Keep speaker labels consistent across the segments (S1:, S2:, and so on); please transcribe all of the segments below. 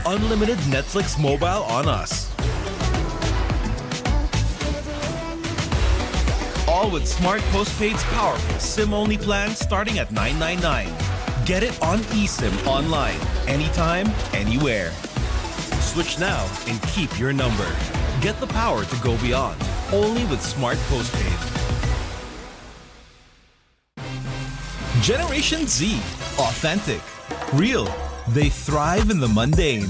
S1: unlimited Netflix mobile on us. All with Smart Postpaid's powerful SIM-only plan starting at $999. Get it on eSIM online, anytime, anywhere. Switch now and keep your number. Get the power to go beyond, only with Smart Postpaid. Generation Z. Authentic. Real. They thrive in the mundane.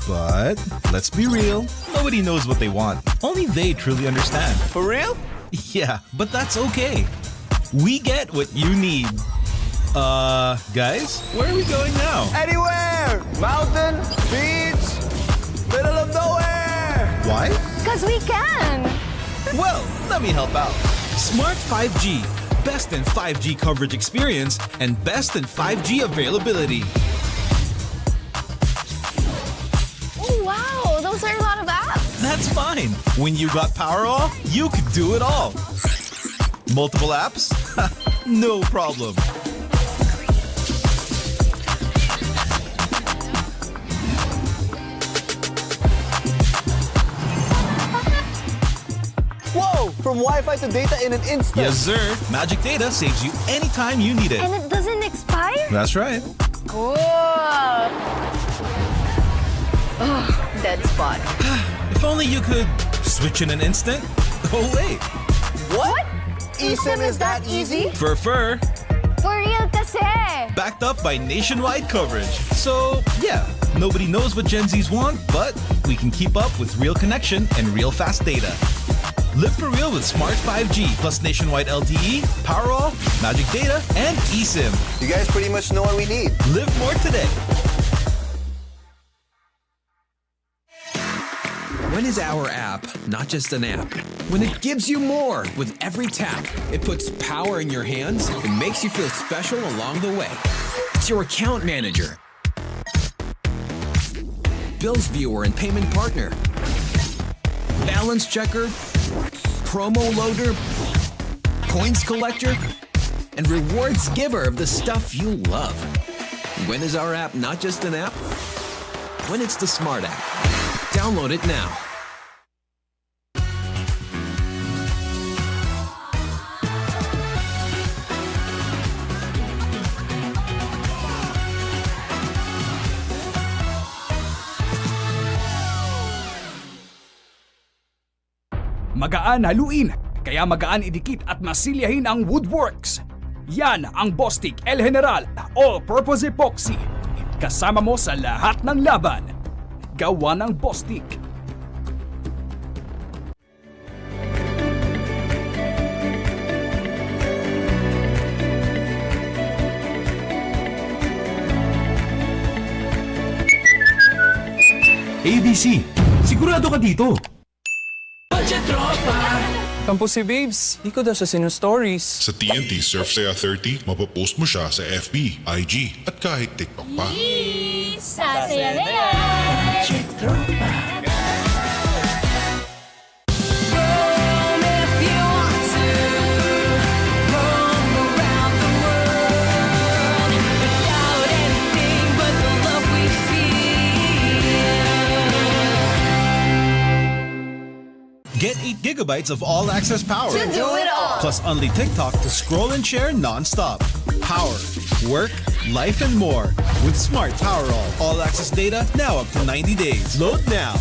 S1: But let's be real, nobody knows what they want. Only they truly understand.
S2: For real?
S1: Yeah, but that's okay. We get what you need. Guys, where are we going now?
S2: Anywhere! Mountain, beach, middle of nowhere!
S1: Why?
S3: 'Cause we can!
S1: Well, let me help out. Smart 5G. Best in 5G coverage experience and best in 5G availability.
S3: Oh, wow! Those are a lot of apps!
S1: That's fine. When you got PowerAll, you could do it all. Multiple apps? No problem.
S2: Whoa! From Wi-Fi to data in an instant.
S1: Yes, sir. Magic Data saves you anytime you need it.
S3: And it doesn't expire?
S1: That's right.
S3: Cool! Oh, dead spot.
S1: If only you could switch in an instant. Oh, wait.
S2: What? eSIM is that easy?
S1: For
S3: For real kasi!
S1: backed up by nationwide coverage. So, yeah, nobody knows what Gen Zs want, but we can keep up with real connection and real fast data. Live for real with Smart 5G plus nationwide LTE, PowerAll, Magic Data, and eSIM.
S2: You guys pretty much know what we need.
S1: Live more today.
S4: When is our app not just an app? When it gives you more with every tap. It puts power in your hands and makes you feel special along the way. It's your account manager, bills viewer and payment partner, balance checker, promo loader, points collector, and rewards giver of the stuff you love. When is our app not just an app? When it's the Smart app. Download it now.
S5: Magaan haluin, kaya magaan idikit at masilyahin ang woodworks. Yan ang Bostik El General All-Purpose Epoxy. Kasama mo sa lahat ng laban. Gawa ng Bostik.
S6: ABC, sigurado ka dito.
S7: Kampo si Babes, di ko daw siya sinu-stories.
S8: Sa TNT Surf Saya 30, mapapost mo siya sa FB, IG, at kahit TikTok pa.
S3: Sasaya na yan!
S1: Get 8 gigabytes of all-access power.
S3: To do it all!
S1: Plus only TikTok to scroll and share non-stop. Power, work, life, and more. With Smart PowerAll. All-access data now up to 90 days. Load now.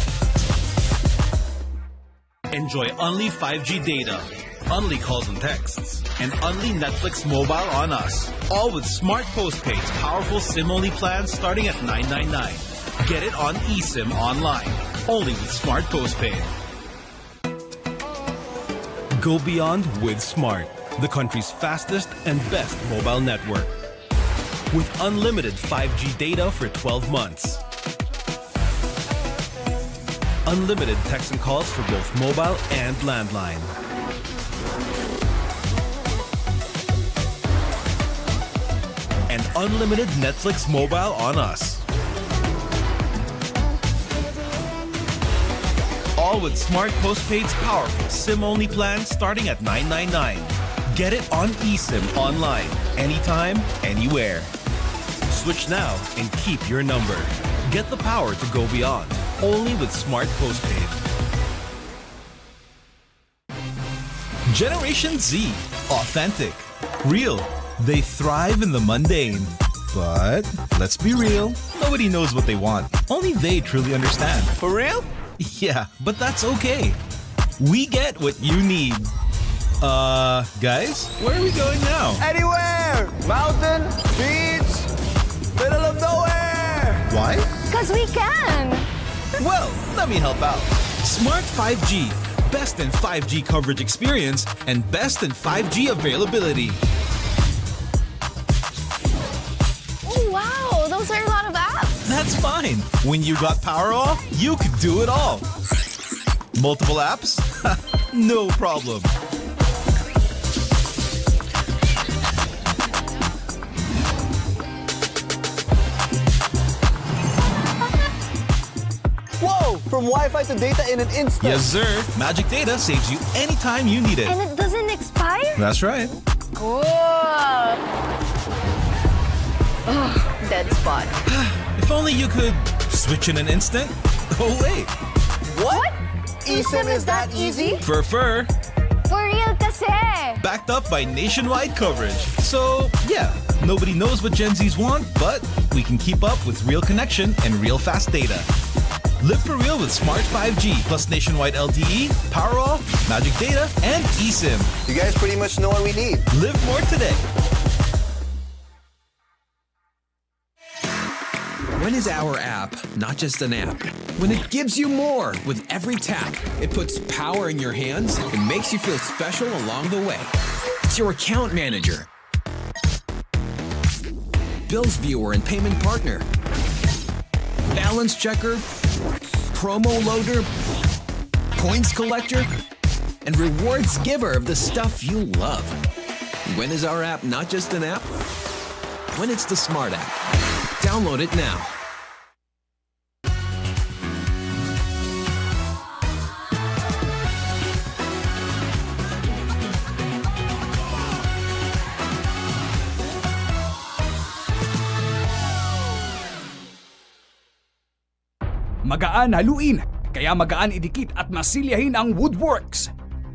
S1: Enjoy only 5G data, only calls and texts, and only Netflix mobile on us. All with Smart Postpaid's powerful SIM-only plan starting at $999. Get it on eSIM online, only with Smart Postpaid. Go beyond with Smart, the country's fastest and best mobile network. With unlimited 5G data for 12 months. Unlimited text and calls for both mobile and landline. And unlimited Netflix mobile on us. All with Smart Postpaid's powerful SIM-only plan starting at $999. Get it on eSIM online, anytime, anywhere. Switch now and keep your number. Get the power to go beyond. Only with Smart Postpaid. Generation Z. Authentic. Real. They thrive in the mundane. But let's be real. Nobody knows what they want. Only they truly understand.
S2: For real?
S1: Yeah, but that's okay. We get what you need. Guys, where are we going now?
S2: Anywhere! Mountain, beach, middle of nowhere!
S1: Why?
S3: Because we can.
S1: Well, let me help out. Smart 5G. Best in 5G coverage experience and best in 5G availability.
S3: Oh, wow. Those are a lot of apps.
S1: That's fine. When you got power off, you could do it all. Multiple apps? No problem.
S2: Whoa! From Wi-Fi to data in an instant.
S1: Yes, sir. Magic Data saves you anytime you need it.
S3: And it doesn't expire?
S1: That's right.
S3: Cool. Oh, dead spot.
S1: If only you could switch in an instant. Oh, wait.
S2: What? eSIM is that easy?
S1: For
S3: For real kasi.
S1: backed up by nationwide coverage. So, yeah, nobody knows what Gen Zs want, but we can keep up with real connection and real fast data. Live for real with Smart 5G plus nationwide LTE, power off, magic data, and eSIM.
S2: You guys pretty much know what we need.
S1: Live more today.
S4: When is our app not just an app? When it gives you more with every tap. It puts power in your hands and makes you feel special along the way. It's your account manager, bills viewer and payment partner, balance checker, promo loader, points collector, and rewards giver of the stuff you love. When is our app not just an app? When it's the Smart app. Download it now.
S5: Magaan haluin, kaya magaan idikit at masilyahin ang woodworks.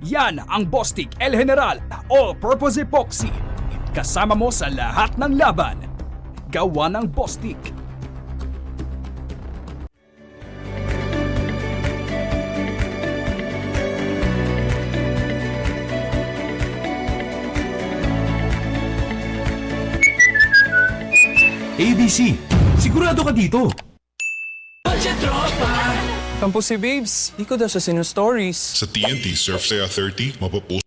S5: Yan ang Bostik El General All-Purpose Epoxy. Kasama mo sa lahat ng laban. Gawa ng Bostik.
S6: ABC, sigurado ka dito.
S7: Tampo si Babes. Di ko daw sa stories.
S8: Sa TNT Surf Saya 30, mapapost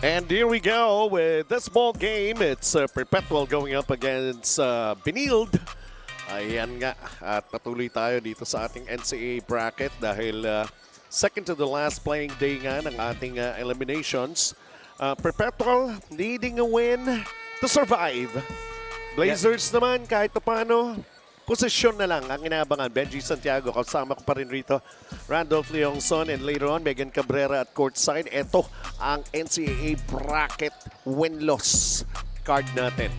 S9: And here we go with this ball game. It's Perpetual going up against Binild. Ayan nga, at patuloy tayo dito sa ating NCAA bracket dahil second to the last playing day nga ng ating eliminations. Perpetual needing a win to survive. Blazers naman kahit paano, posisyon na lang ang inaabangan. Benji Santiago, kasama ko pa rin rito. Randolph Leongson and later on, Megan Cabrera at courtside. Ito ang NCAA bracket win-loss card natin.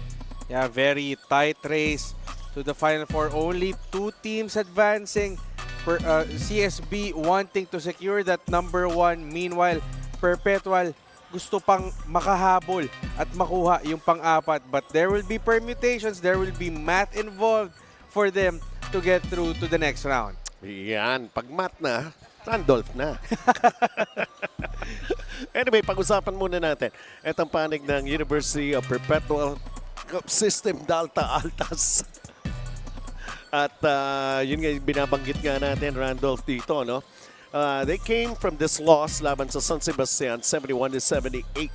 S10: Yeah, very tight race to the Final Four. Only two teams advancing. CSB wanting to secure that number one. Meanwhile, Perpetual gusto pang makahabol at makuha yung pang-apat. But there will be permutations, there will be math involved for them to get through to the next round.
S9: Yan, pag math na, Randolph na. Anyway, pag-usapan muna natin. Itong panig ng University of Perpetual System Delta Altas. At yun nga, binabanggit nga natin, Randolph, dito, no? They came from this loss laban sa San Sebastian, 71-78.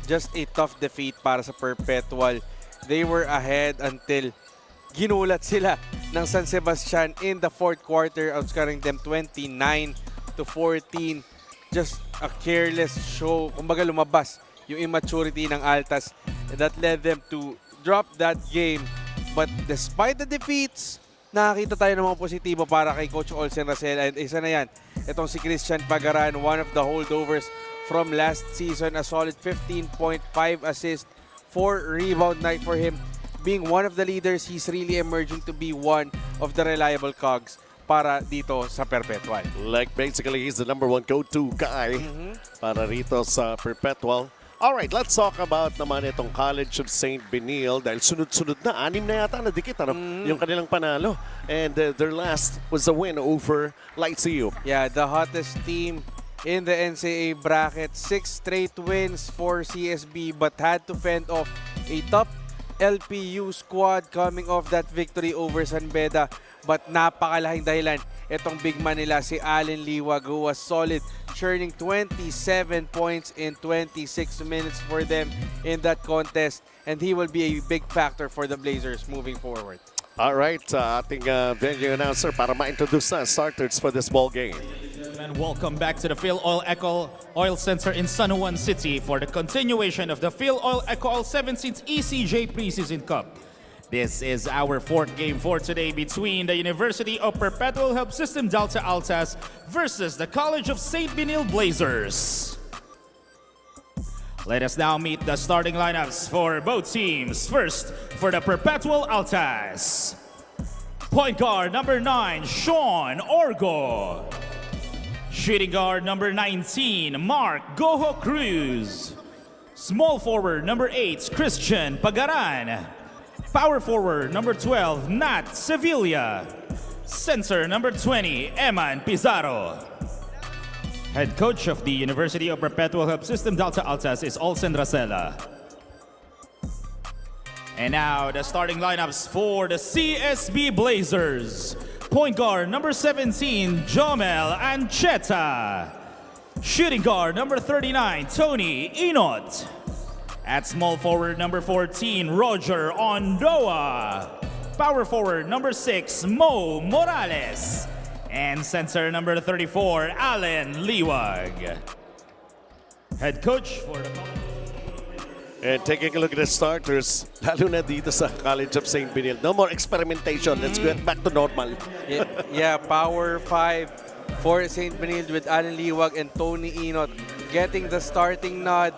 S10: Just a tough defeat para sa Perpetual. They were ahead until ginulat sila ng San Sebastian in the fourth quarter, outscoring them 29-14. Just a careless show. Kumbaga lumabas yung immaturity ng Altas that led them to drop that game. But despite the defeats, nakakita tayo ng mga positibo para kay Coach Olsen Racel. And isa na yan, itong si Christian Pagaran, one of the holdovers from last season. A solid 15.5 assist, 4 rebound night for him. being one of the leaders, he's really emerging to be one of the reliable cogs para dito sa Perpetual.
S9: Like basically, he's the #1 go-to guy para rito sa Perpetual. Alright, let's talk about naman itong College of St. Benil dahil sunod-sunod na, 6 na yata na dikit yung kanilang panalo. And their last was a win over Lightsview.
S10: Yeah, the hottest team in the NCAA bracket. 6 straight wins for CSB but had to fend off a top LPU squad coming off that victory over San Beda. But napakalahing dahilan itong big man nila si Allen Liwag who was solid, churning 27 points in 26 minutes for them in that contest. And he will be a big factor for the Blazers moving forward.
S9: Alright, ating venue announcer para ma-introduce na starters for this ball game.
S11: And welcome back to the FilOil EcoOil Center in San Juan City for the continuation of the FilOil EcoOil 17th ECJ Preseason Cup. This is our 4th game for today between the University of Perpetual Help System Delta Altas versus the College of St. Benil Blazers. Let us now meet the starting lineups for both teams. First, for the Perpetual Altas. Point guard number 9, Sean Orgo. Shooting guard number 19, Mark Goho Cruz. Small forward number 8, Christian Pagaran. Power forward number 12, Nat Sevilla. Center number 20, Eman Pizarro. Head coach of the University of Perpetual Help System Delta Altas is Olsen Racela. And now the starting lineups for the CSB Blazers. Point guard number 17, Jomel Ancheta. Shooting guard number 39, Tony Inot. At small forward number 14, Roger Ondoa. Power forward number 6, Mo Morales. And center number 34, Allen Liwag. Head coach for the
S9: And taking a look at the starters, lalo na dito sa College of St. Benil. No more experimentation. Let's get back to normal.
S10: Yeah, power 5 for St. Benil with Allen Liwag and Tony Inot getting the starting nod.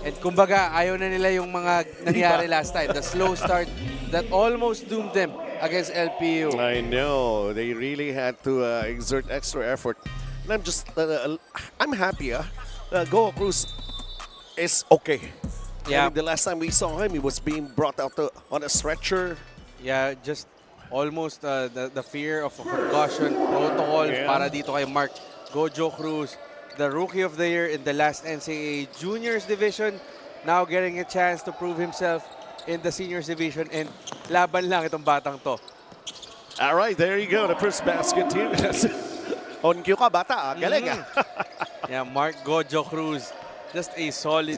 S10: And kumbaga, ayaw na nila yung mga nangyari last time. The slow start that almost doomed them against LPU.
S9: I know. They really had to exert extra effort. And I'm just, I'm happy. Goho Cruz is okay.
S10: Yeah.
S9: I mean, the last time we saw him, he was being brought out on a stretcher.
S10: Yeah, just almost the fear of a concussion protocol para dito kay Mark Gojo Cruz. The Rookie of the Year in the last NCAA Juniors Division. Now getting a chance to prove himself in the Seniors Division. And laban lang itong batang to.
S9: All right, there you go. The first basket here. On cue ka, bata. Galing
S10: Yeah, Mark Gojo Cruz. Just a solid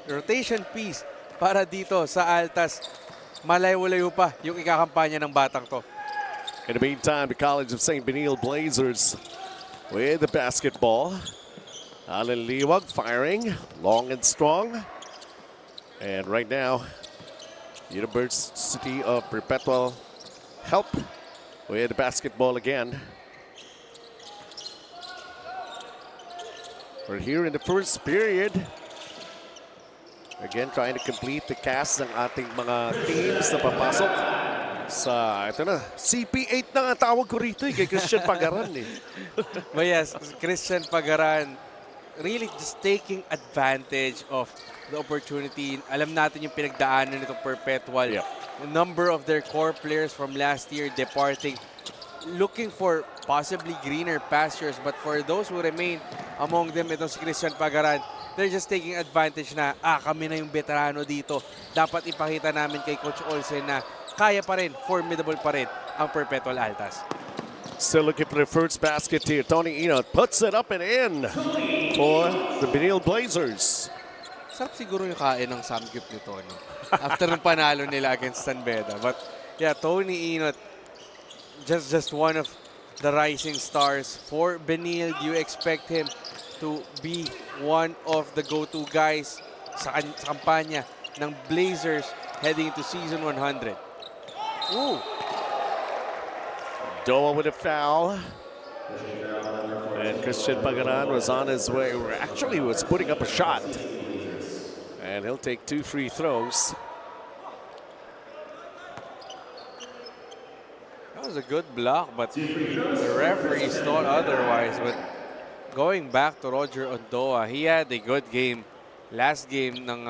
S10: rotation piece para dito sa Altas. Malayo-layo pa yung ikakampanya ng batang to.
S9: In the meantime, the College of St. Benil Blazers with the basketball. Allen Liwag firing, long and strong. And right now, University of Perpetual Help with the basketball again. We're here in the first period. Again, trying to complete the cast ng ating mga teams na papasok sa, ito na, CP8 na nga tawag ko rito kay Christian Pagaran
S10: But yes, Christian Pagaran really just taking advantage of the opportunity. Alam natin yung pinagdaanan nitong Perpetual.
S9: Yeah.
S10: A number of their core players from last year departing, looking for possibly greener pastures. But for those who remain, among them itong si Christian Pagaran, they're just taking advantage na, kami na yung veterano dito. Dapat ipakita namin kay Coach Olsen na kaya pa rin, formidable pa rin ang Perpetual Altas.
S9: Still looking for the first basket here. Tony Inot puts it up and in for the Benil Blazers.
S10: Sarap siguro yung kain ng samgyup nito, no? After ng panalo nila against San Beda. But yeah, Tony Inot, just one of the rising stars for Benil. You expect him to be one of the go-to guys sa kampanya ng Blazers heading into season 100. Ooh.
S9: Doa with a foul. And Christian Pagaran was on his way. Actually, he was putting up a shot. And he'll take 2 free throws.
S10: That was a good block, but the referees thought otherwise. But going back to Roger Ondoa, he had a good game. Last game ng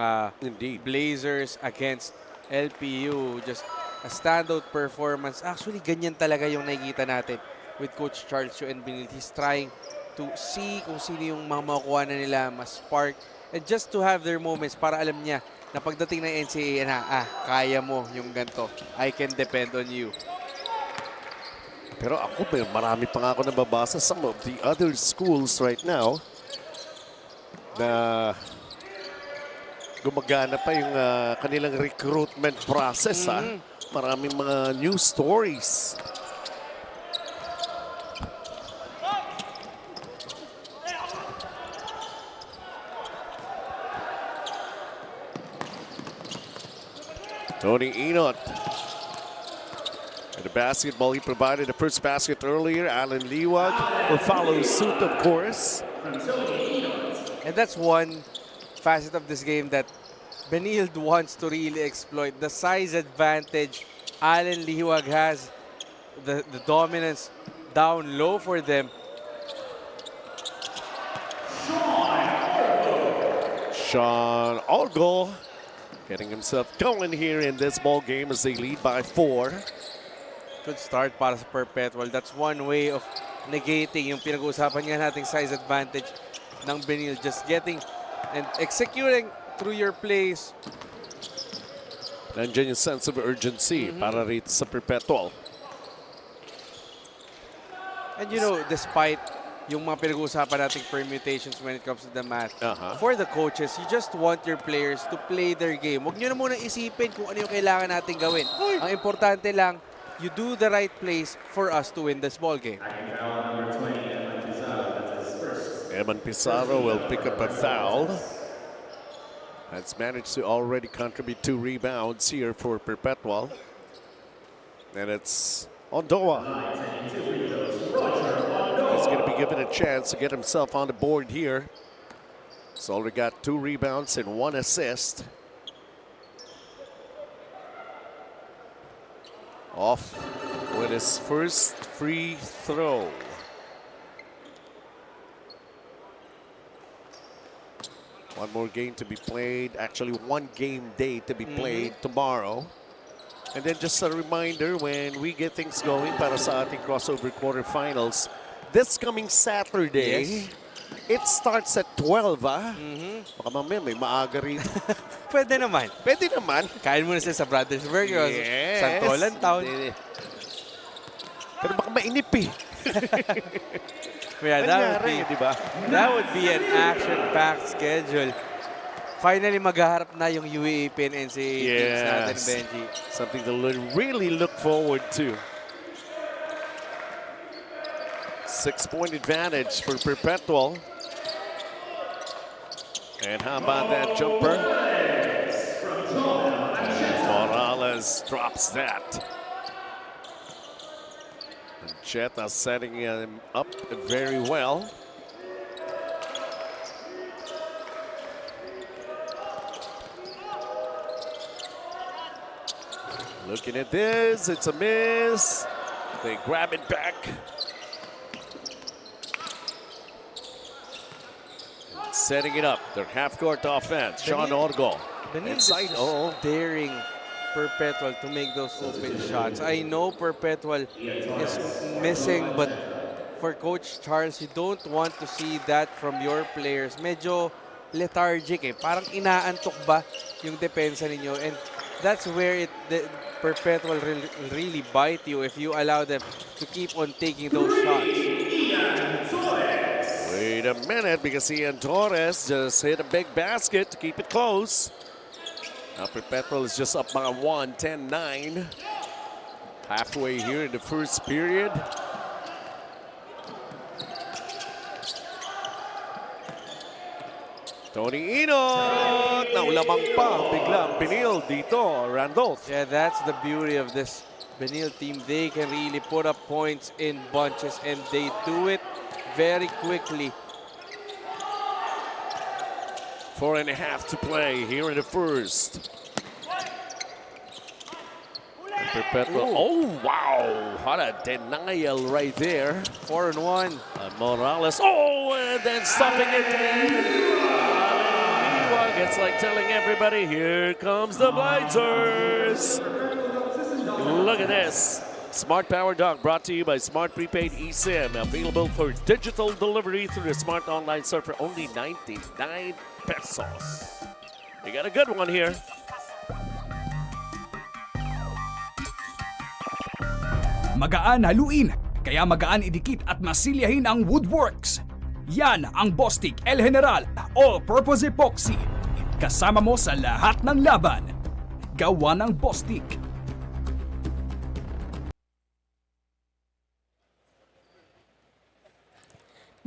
S10: Blazers against LPU, just a standout performance. Actually, ganyan talaga yung nakikita natin with Coach Charles Yu and Benil. He's trying to see kung sino yung makukuha na nila, mas spark, and just to have their moments para alam niya na pagdating ng NCAA na, kaya mo yung ganito. I can depend on you.
S9: Pero ako, marami pa nga ako nababasa some of the other schools right now na gumagana pa yung kanilang recruitment process. Maraming mga news stories. Tony Enot. And the basketball, he provided the first basket earlier. Alan Liwag will follow suit, of course.
S10: And that's one facet of this game that Benilde wants to really exploit. The size advantage Alan Liwag has, the dominance down low for them.
S9: Sean Orgo getting himself going here in this ball game as they lead by 4.
S10: Good start para sa Perpetual. That's one way of negating yung pinag-uusapan nga nating size advantage ng Benilde. Just getting and executing through your plays.
S9: Nandiyan yung sense of urgency para rito sa Perpetual.
S10: And you know, despite yung mga pinag-uusapan nating permutations when it comes to the math, for the coaches, you just want your players to play their game. Huwag nyo na muna isipin kung ano yung kailangan natin gawin. Ang importante lang, you do the right plays for us to win this ball game.
S9: Eman Pizarro will pick up a foul. Has managed to already contribute 2 rebounds here for Perpetual. And it's Ondoa. He's going to be given a chance to get himself on the board here. He's already got 2 rebounds and 1 assist. Off with his first free throw. One more game to be played. Actually, one game day to be played tomorrow. And then just a reminder, when we get things going para sa ating crossover quarterfinals, this coming Saturday, it starts at 12, Baka mamaya may maaga rin.
S10: Pwede naman.
S9: Pwede naman.
S10: Kain muna sila sa Brothers Burgers, Santolan Town.
S9: Pero baka mainip
S10: Yeah, that would be an action-packed schedule. Finally, maghaharap na yung UAAP and NCAA teams natin, Benji.
S9: Something to really look forward to. 6-point advantage for Perpetual. And how about that jumper? Morales drops that. And Cheta setting him up very well. Looking at this, it's a miss. They grab it back. Setting it up, their half-court offense. Sean Orgo.
S10: Inside, daring Perpetual to make those open shots. I know Perpetual is missing, but for Coach Charles, you don't want to see that from your players. Medyo lethargic Parang inaantok ba yung depensa ninyo? And that's where the Perpetual will really bite you if you allow them to keep on taking those shots.
S9: Wait a minute, because Ian Torres just hit a big basket to keep it close. Now Perpetual is just up by 1, 10-9. Halfway here in the first period. Tony Enot! Naulamang pa, biglang Benilde dito, Randolph.
S10: Yeah, that's the beauty of this Benilde team. They can really put up points in bunches, and they do it very quickly.
S9: 4.5 to play here in the first. Perpetual. Oh, wow. What a denial right there.
S10: 4-on-1.
S9: Morales. Oh, and then stopping it. It's like telling everybody, here comes the Blazers. Look at this. Smart Power Dog brought to you by Smart Prepaid eSIM. Available for digital delivery through the Smart Online Store for only 99 pesos. You got a good one here.
S5: Magaan haluin, kaya magaan idikit at masilyahin ang woodworks. Yan ang Bostik El General All-Purpose Epoxy. Kasama mo sa lahat ng laban. Gawa ng Bostik.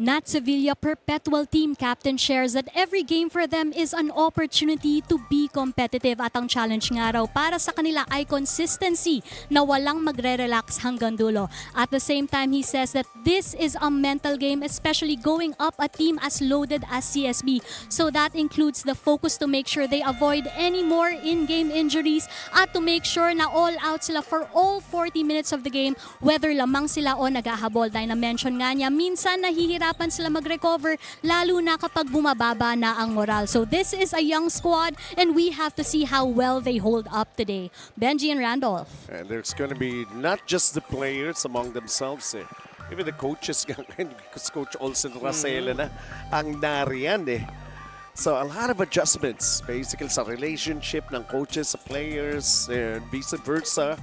S12: Nat Sevilla Perpetual Team Captain shares that every game for them is an opportunity to be competitive at ang challenge nga raw para sa kanila ay consistency na walang magre-relax hanggang dulo. At the same time, he says that this is a mental game, especially going up a team as loaded as CSB. So that includes the focus to make sure they avoid any more in-game injuries at to make sure na all out sila for all 40 minutes of the game, whether lamang sila o nag-ahabol. Dahil na-mention nga niya, minsan nahihirapan sila mag-recover lalo na kapag bumababa na ang moral. So this is a young squad and we have to see how well they hold up today. Benji and Randolph.
S9: And there's going to be not just the players among themselves. Even the coaches, because Coach Olsen Racela na ang nariyan eh. So a lot of adjustments basically sa relationship ng coaches sa players and vice versa.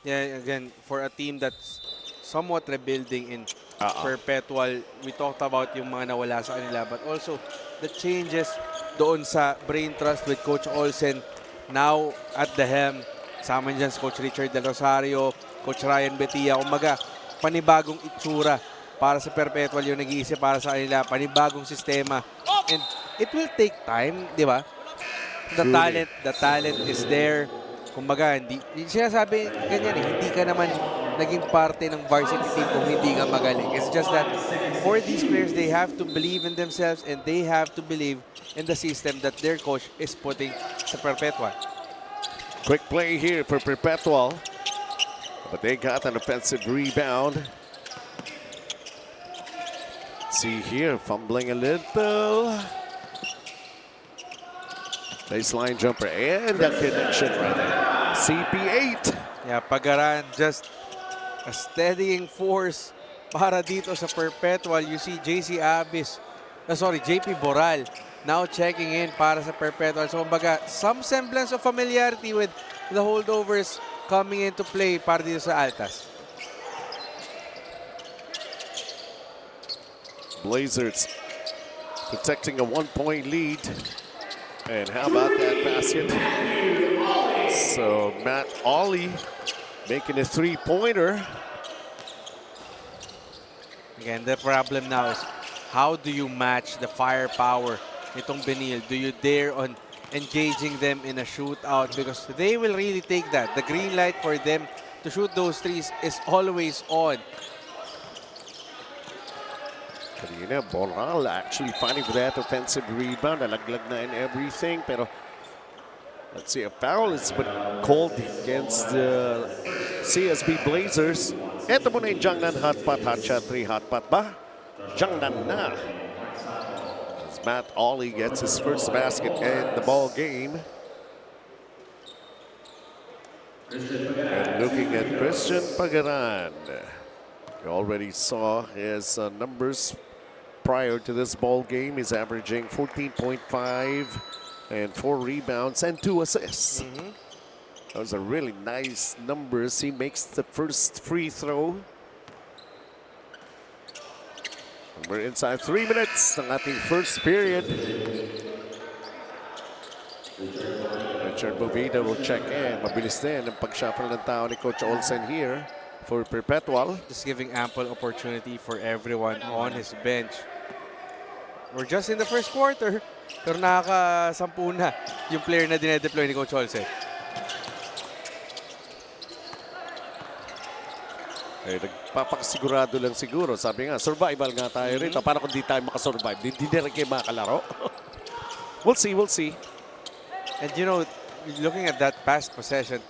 S10: Yeah, again, for a team that's somewhat rebuilding in Perpetual, we talked about yung mga nawala sa kanila, but also the changes doon sa brain trust with Coach Olsen now at the helm. Sama dyan si Coach Richard Del Rosario, Coach Ryan Betia, umaga, panibagong itsura para sa Perpetual yung nag-iisip para sa kanila, panibagong sistema. And it will take time, di ba? The talent is there. Kumbaga, hindi sinasabi ganyan eh, hindi ka naman naging parte ng varsity team kung hindi ka magaling. It's just that for these players, they have to believe in themselves and they have to believe in the system that their coach is putting sa Perpetual.
S9: Quick play here for Perpetual. But they got an offensive rebound. See here, fumbling a little. Baseline jumper and a connection right there. CP8.
S10: Yeah, Pagaran, just a steadying force para dito sa Perpetual. You see JP Boral now checking in para sa Perpetual. So, kumbaga, some semblance of familiarity with the holdovers coming into play para dito sa Altas.
S9: Blazers protecting a 1-point lead. And how about that basket? So Matt Ollie making a three-pointer.
S10: Again, the problem now is how do you match the firepower nitong Benil? Do you dare on engaging them in a shootout? Because they will really take that. The green light for them to shoot those threes is always on.
S9: Kanina, Boral actually fighting for that offensive rebound. Nalaglag na and everything. Pero let's see, a foul is called against the CSB Blazers. Ito muna yung Jiangnan hotpot, hotshot 3 hotpot ba? Jiangnan na. As Matt Ollie gets his first basket in the ball game. And looking at Christian Pagaran. You already saw his numbers prior to this ball game. He's averaging 14.5 and 4 rebounds and 2 assists. Those are really nice numbers. He makes the first free throw. And we're inside 3 minutes ng ating first period. Richard Bovida will check in. Mabilis din ang pag-shuffle ng tao ni Coach Olsen here for Perpetual.
S10: Just giving ample opportunity for everyone on his bench. We're just in the first quarter, pero nakaka-10 na yung player na dinedeploy ni Coach Olsen.
S9: Eh, nagpapasigurado lang siguro. Sabi nga, survival nga tayo rito. Para kung di tayo makasurvive, di na rin kayo makakalaro. We'll see, we'll see.
S10: And you know, looking at that past possession,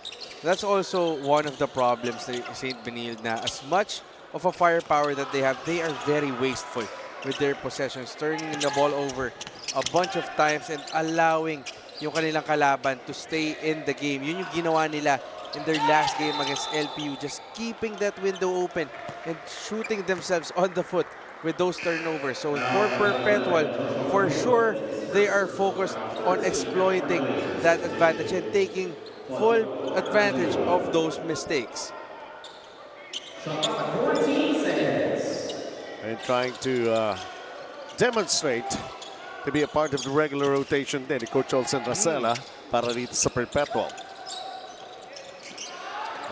S10: That's also one of the problems that St. Benilde na as much of a firepower that they have, they are very wasteful with their possessions, turning the ball over a bunch of times and allowing yung kanilang kalaban to stay in the game. Yun yung ginawa nila in their last game against LPU, just keeping that window open and shooting themselves on the foot with those turnovers. So for Perpetual, for sure, they are focused on exploiting that advantage and taking full advantage of those mistakes.
S9: And trying to demonstrate to be a part of the regular rotation din ni Coach Olsen Racela para dito sa Perpetual.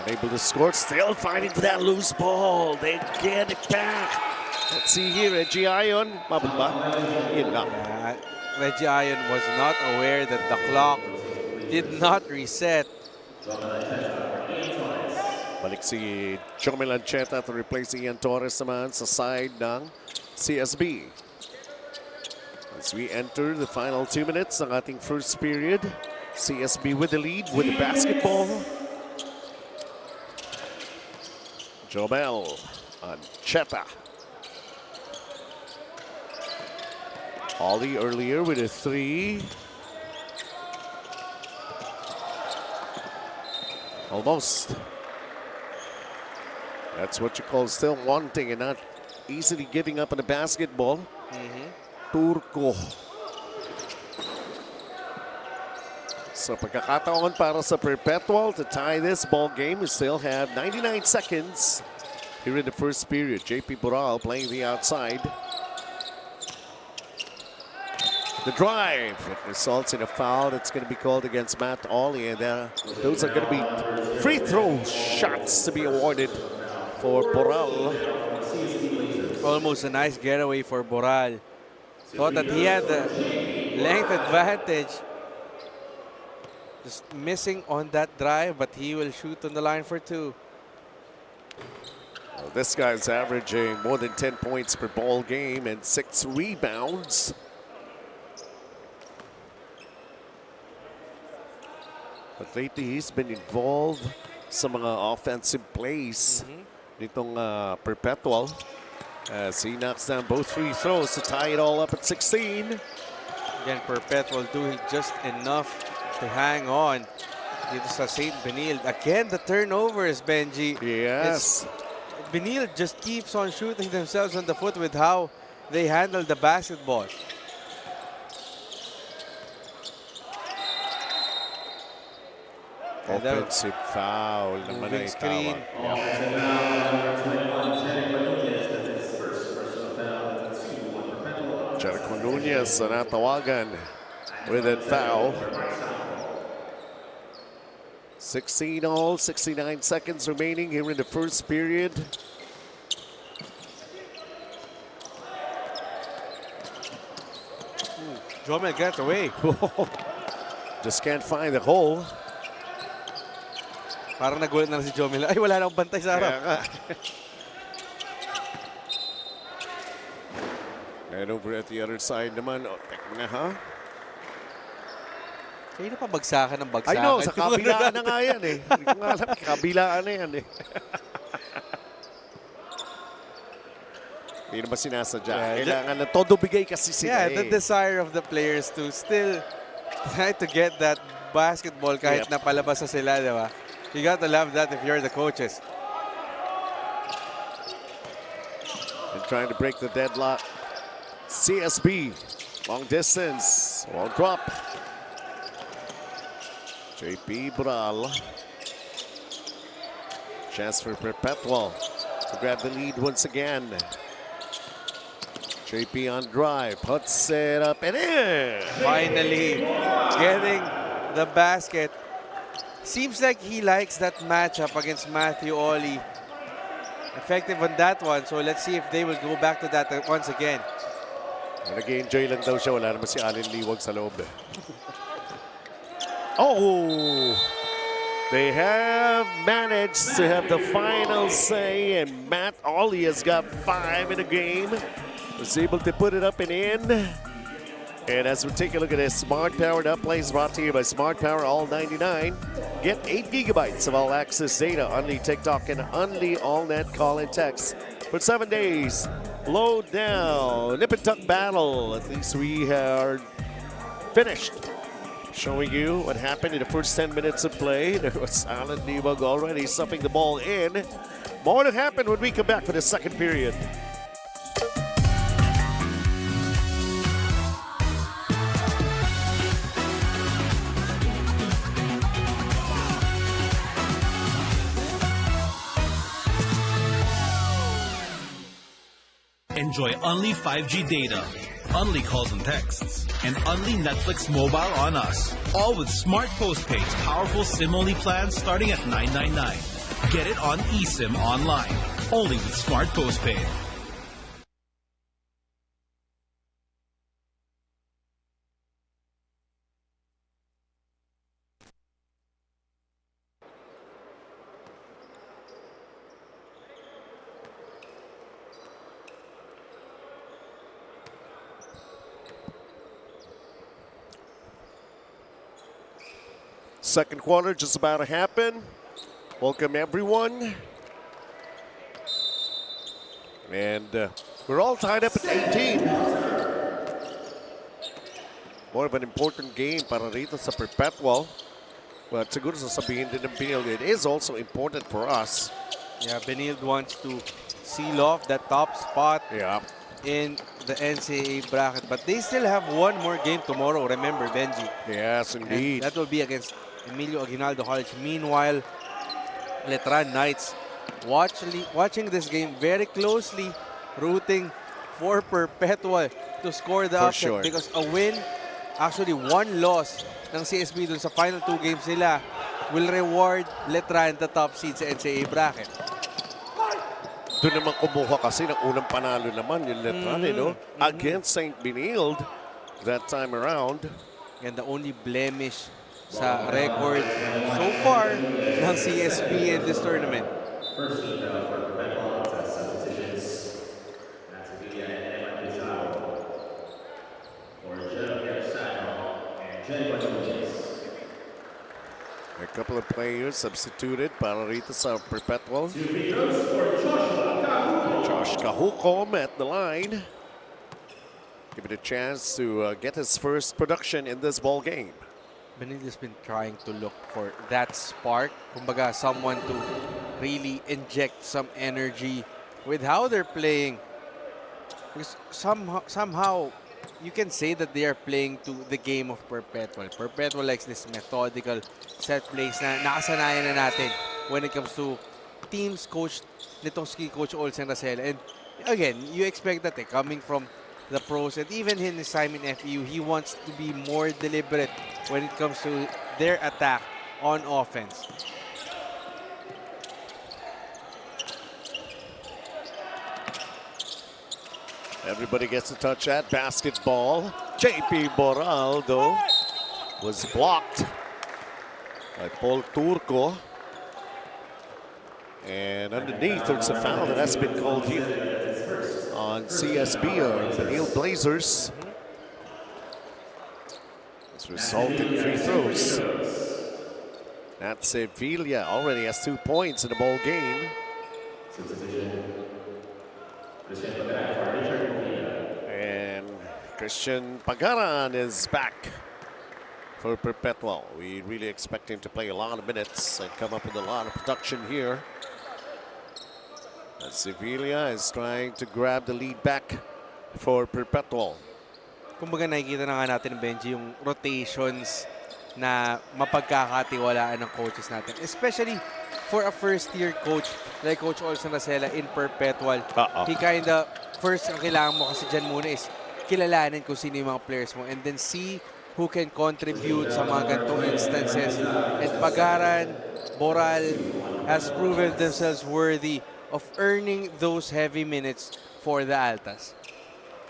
S9: Unable to score, still fighting for that loose ball. They get it back. Let's see here, Reggie Ion. Mabot ba? Yun lang.
S10: Reggie Ion was not aware that the clock did not reset.
S9: Balik si Jomel Ancheta to replace Ian Torres naman sa side ng CSB. As we enter the final 2 minutes ng ating first period, CSB with the lead with the basketball. Jomel Ancheta. Ollie earlier with a 3. Almost. That's what you call still wanting and not easily giving up on the basketball. Turco. So pagkakataon para sa Perpetual to tie this ball game. We still have 99 seconds here in the first period. JP Boral playing the outside. The drive, it results in a foul that's going to be called against Matt Ollie, and those are going to be free throw shots to be awarded for Boral.
S10: Almost a nice getaway for Boral. Thought that he had the length advantage. Just missing on that drive, but he will shoot on the line for 2.
S9: Well, this guy's averaging more than 10 points per ball game and 6 rebounds. But lately, he's been involved sa mga offensive plays nitong Perpetual. As he knocks down both free throws to tie it all up at 16.
S10: Again, Perpetual doing just enough to hang on dito sa St. Benilde. Again, the turnovers, Benji.
S9: Yes.
S10: Benilde just keeps on shooting themselves on the foot with how they handle the basketball.
S9: Offensive foul naman ay
S10: screen.
S9: Jericho Nunez na natawagan with that foul. 16 all, 69 seconds remaining here in the first period.
S10: Jomel gets away.
S9: Just can't find the hole.
S10: Parang nagulat na si Jomel. Ay, wala na akong bantay sa harap.
S9: And over at the other side naman, tek mo na ha?
S10: Kayo na pa bagsakan ng bagsakan.
S9: I know, sa kabilaan na nga yan eh. Hindi ko nga alam, kabilaan na yan eh. Hindi naman sinasadya. Kailangan na todo bigay kasi sila
S10: the desire of the players to still try to get that basketball kahit napalabas na sila, di ba? You got to love that if you're the coaches.
S9: And trying to break the deadlock. CSB, long distance, won't drop. JP Boral. Chance for Perpetual to grab the lead once again. JP on drive, puts it up and in.
S10: Finally getting the basket. Seems like he likes that matchup against Matthew Ollie. Effective on that one, so let's see if they will go back to that once again.
S9: Nag-enjoy lang daw siya, wala naman si Allen Liwag sa loob. Oh! They have managed to have the final say, and Matt Ollie has got 5 in the game. Was able to put it up and in. And as we take a look at this Smart Powered Up plays brought to you by Smart Power All 99. Get 8 gigabytes of all access data, only TikTok and only all net call and text for 7 days. Load down. Nip and tuck battle. At least we are finished. Showing you what happened in the first 10 minutes of play. There was Alan Nibog already stuffing the ball in. More to happen when we come back for the second period.
S1: Enjoy only 5G data, only calls and texts, and only Netflix mobile on us. All with Smart Postpaid's powerful SIM-only plans starting at $9.99. Get it on eSIM online, only with Smart Postpaid.
S9: Second quarter just about to happen. Welcome everyone. And we're all tied up at 18. More of an important game para rito sa Perpetual. But siguro sasabihin din ng Benilde, it is also important for us.
S10: Yeah, Benilde wants to seal off that top spot in the NCAA bracket. But they still have one more game tomorrow, remember, Benji.
S9: Yes, indeed.
S10: And that will be against Emilio Aguinaldo College. Meanwhile, Letran Knights watching this game very closely, rooting for Perpetual to score the upset.
S9: Sure.
S10: Because a win, actually one loss ng CSB dun sa final 2 games nila will reward Letran the top seed sa NCAA bracket.
S9: Doon naman kumuha kasi ng unang panalo naman yung Letran, no? Against St. Benilde that time around.
S10: And the only blemish sa record so far ng CSB in this tournament.
S9: A couple of players substituted para rito sa Perpetual. Josh Kahukom at the line. Give it a chance to get his first production in this ball game.
S10: Benilde's been trying to look for that spark. Kumbaga, someone to really inject some energy with how they're playing. Because somehow you can say that they are playing to the game of Perpetual. Perpetual likes this methodical set plays na nakasanayan na natin when it comes to teams coached nitong ski coach Olsen Racela. And again, you expect that coming from the pros, and even in his time in FEU, he wants to be more deliberate when it comes to their attack on offense.
S9: Everybody gets to touch that basketball. JP Boral, though, was blocked by Paul Turco. And underneath, there's a foul that has been called here on CSB or Benilde Blazers. This resulted in free throws. That's Sevilla already has 2 points in the ball game. And Christian Pagaran is back for Perpetual. We really expect him to play a lot of minutes and come up with a lot of production here. Sevilla is trying to grab the lead back for Perpetual.
S10: Kumbaga nakikita na nga natin, Benji, yung rotations na mapagkakatiwalaan ng coaches natin. Especially for a first-year coach like Coach Olsen Racela in Perpetual. He kinda, first ang kailangan mo kasi dyan muna is kilalanin kung sino yung mga players mo and then see who can contribute sa mga ganitong instances. And Pagaran, Boral has proven themselves worthy of earning those heavy minutes for the Altas.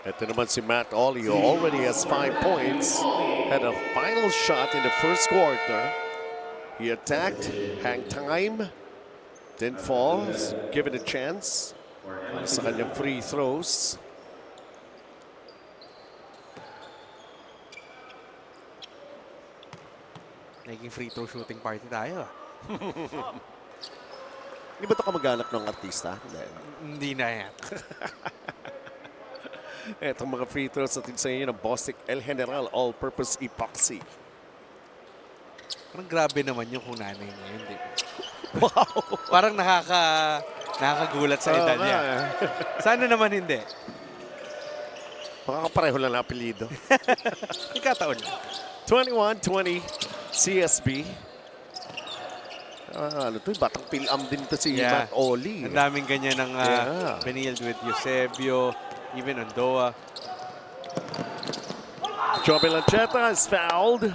S9: Ito naman si Matt Olio, already has 5 points. Had a final shot in the first quarter. He attacked, hang time, didn't fall, given a chance sa kanyang free throws.
S10: Magiging free throw shooting party tayo.
S9: Hindi ba ito kamag-anak ng artista?
S10: Hindi na yan.
S9: Itong mga free throws natin sa inyo ng Bostik El General All-Purpose Epoxy.
S10: Parang grabe naman yung kung nanay niya. Hindi.
S9: Wow!
S10: Parang nakakagulat sa edad niya. Sana naman hindi.
S9: Makakapareho lang na apelido.
S10: Ikataon.
S9: 21-20 CSB. Ano to? Batang pilam din to si Matt Oli.
S10: Ang daming ganyan ng Benilde with Eusebio, even Andoa.
S9: Joby Lancheta is fouled.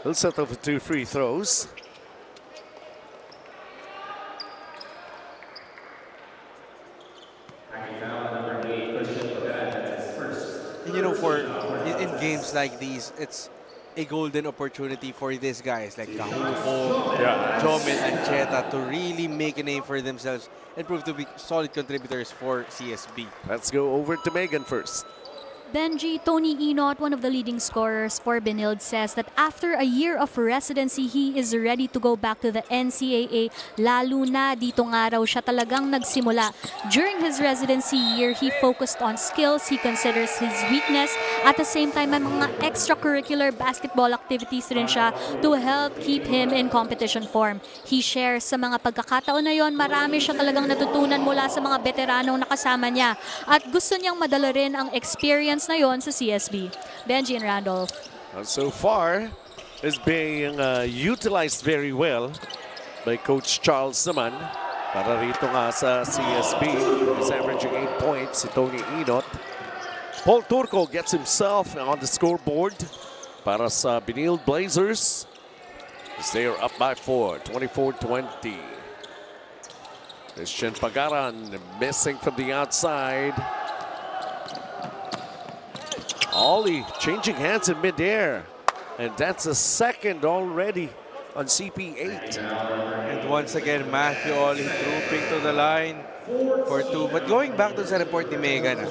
S9: He'll settle for 2 free throws.
S10: And you know, in games like these, it's a golden opportunity for these guys like Kahuko, Jomel, and Cheta to really make a name for themselves and prove to be solid contributors for CSB.
S9: Let's go over to Megan first.
S12: Benji, Tony Enot, one of the leading scorers for Benilde, says that after a year of residency, he is ready to go back to the NCAA. Lalo na dito nga raw siya talagang nagsimula. During his residency year, he focused on skills he considers his weakness. At the same time, may mga extracurricular basketball activities rin siya to help keep him in competition form. He shares sa mga pagkakataon na yon, marami siya talagang natutunan mula sa mga veteranong nakasama niya. At gusto niyang madala rin ang experience na yon sa CSB. Benji and Randolph.
S9: So far, is being utilized very well by Coach Charles naman. Para rito nga sa CSB, he's averaging 8 points si Tony Enot. Paul Turco gets himself on the scoreboard para sa Benilde Blazers. They are up by 4, 24-20. Christian Pagaran missing from the outside. Ollie changing hands in midair. And that's a second already on CP8.
S10: And once again, Matthew Ollie trooping to the line for 2. But going back to sa report ni Megan,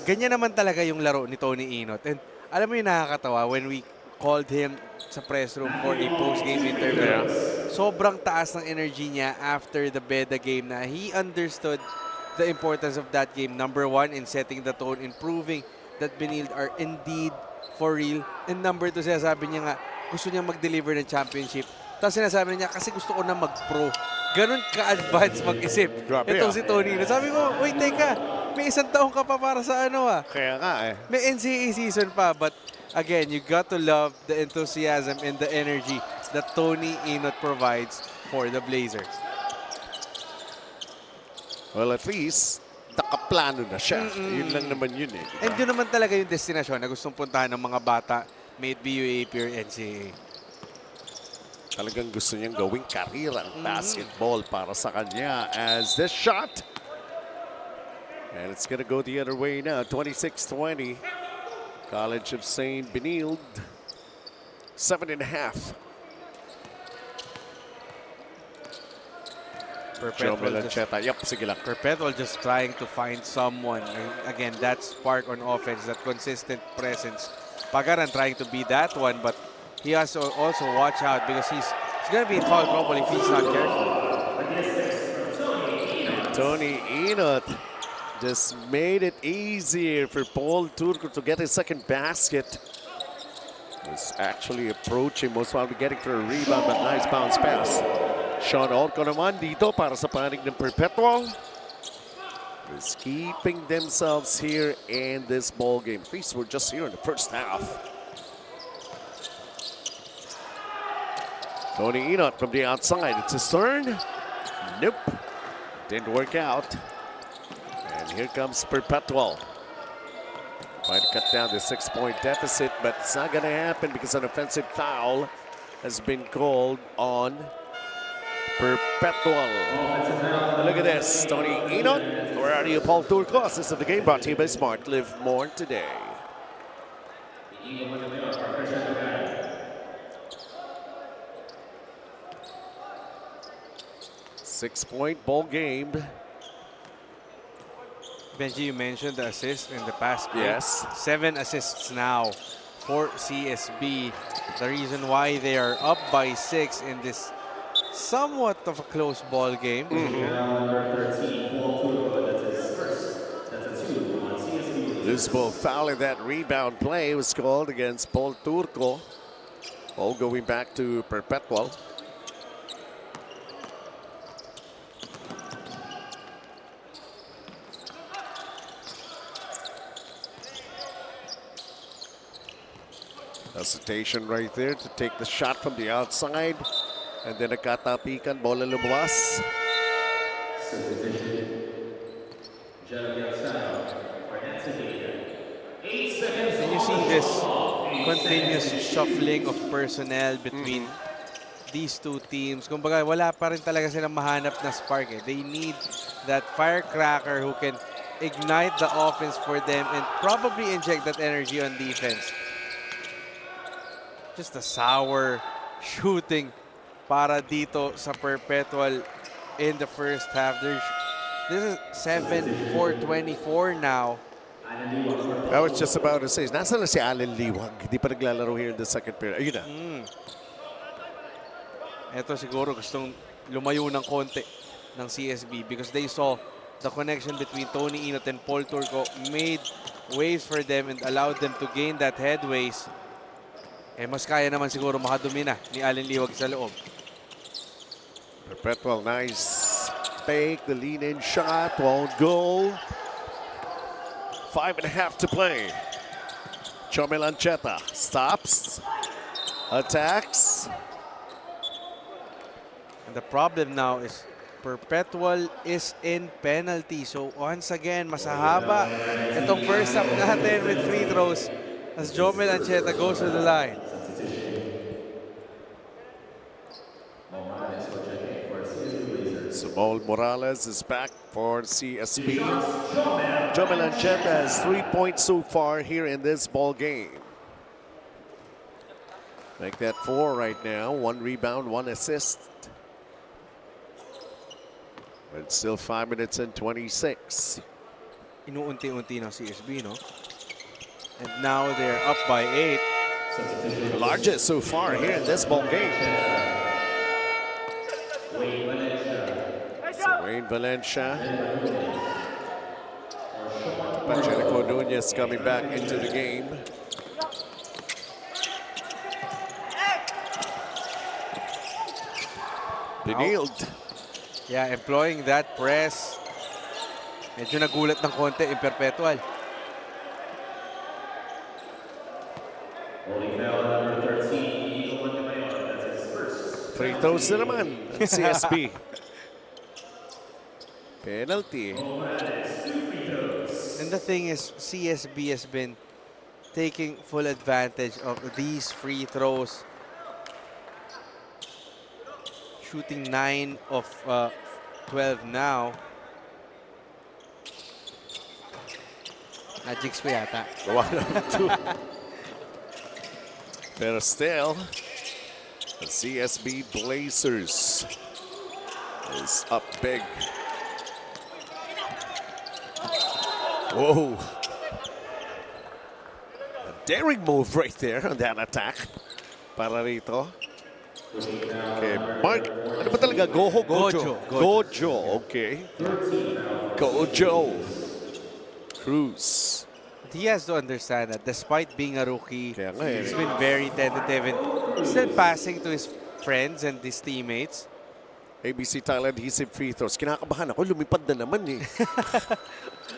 S10: ganyan naman talaga yung laro ni Tony Enot. And alam mo yung nakakatawa, when we called him sa press room for a post-game interview, sobrang taas ng energy niya after the Beda game na he understood the importance of that game. Number 1, in setting the tone, in proving that Benilde are indeed for real. And number 2, sinasabi niya nga, gusto niya mag-deliver ng championship. Tapos sinasabi niya, kasi gusto ko na mag-pro. Ganun ka-advance mag-isip. Itong si Tony. Sabi ko, wait, teka, may 1 taong ka pa para sa ano ah.
S9: Kaya nga eh.
S10: May NCAA season pa. But again, you got to love the enthusiasm and the energy that Tony Enot provides for the Blazers.
S9: Well, at least, nakaplano na siya. Yun lang naman yun eh.
S10: And yun naman talaga yung destinasyon na gustong puntahan ng mga bata, may it be UAP or NCAA.
S9: Talagang gusto niyang gawing karera ang basketball para sa kanya as this shot. And it's gonna go the other way now, 26-20. College of St. Benilde, 7.5.
S10: Perpetual just trying to find someone. Again, that spark on offense, that consistent presence. Pagaran trying to be that one, but he has to also watch out because he's going to be in foul trouble if he's not careful.
S9: Tony Enot just made it easier for Paul Turco to get his second basket. Was actually approaching, most probably getting for a rebound, but nice bounce pass. Sean Orco naman dito para sa panig ng Perpetual. Is keeping themselves here in this ball game. At least we're just here in the first half. Tony Enot from the outside. It's his turn. Nope. Didn't work out. And here comes Perpetual. Trying to cut down the 6-point deficit, but it's not going to happen because an offensive foul has been called on Perpetual. Look at this. Tony Enot, where are you, Paul Turco? Assist of the game brought to you by Smart. Live more today. 6-point ball game.
S10: Benji, you mentioned the assist in the past play.
S9: Yes.
S10: 7 assists now for CSB. the reason why they are up by 6 in this somewhat of a close ball game.
S9: Loose ball foul in that rebound play was called against Paul Turco. All going back to Perpetual. Hesitation right there to take the shot from the outside. And then nakatapikan, bola lumabas.
S10: And you see this continuous shuffling of personnel between these two teams. Kumbaga, wala pa rin talaga silang mahanap na spark. They need that firecracker who can ignite the offense for them and probably inject that energy on defense. Just a sour shooting para dito sa Perpetual in the first half. This is 7-4-24 now.
S9: I was just about to say, nasa na si Allen Liwag? Hindi pa naglalaro here in the second period. Ayun na.
S10: Ito siguro gustong lumayo ng konti ng CSB because they saw the connection between Tony Inot and Paul Turco made waves for them and allowed them to gain that headways. Eh, mas kaya naman siguro makadumi na ni Allen Liwag sa loob.
S9: Perpetual, nice fake. The lean-in shot won't go. 5.5 to play. Chomel Ancheta stops, attacks.
S10: And the problem now is Perpetual is in penalty. So once again, masahaba itong first half natin with free throws as Chomel Ancheta goes to the line.
S9: Samuel Morales is back for CSB. Chomel Ancheta has 3 points so far here in this ball game. Make that 4 right now. 1 rebound, 1 assist. But still 5 minutes and 26.
S10: Inuunti-unti ng CSB, no? And now they're up by 8.
S9: The largest so far here in this ball game. Wayne Valencia. Pacheco Nunez coming back into the game. Benilde.
S10: Yeah, employing that press. Medyo nagulat ng konti in Perpetual.
S9: Free throws na naman ang CSB. Penalty.
S10: And the thing is, CSB has been taking full advantage of these free throws. Shooting 9 of 12 now. Magic's pa yata.
S9: 1 of 2. Pero still, the CSB Blazers is up big. Whoa. A daring move right there on that attack. Para rito. Okay, Mark, ano ba talaga? Gojo? Gojo, okay. Gojo. Cruz.
S10: He has to understand that despite being a rookie,
S9: Kaya nga,
S10: he's been very tentative and still passing to his friends and his teammates.
S9: ABC Thailand adhesive free throws. Kinakabahan ako, lumipad na naman eh.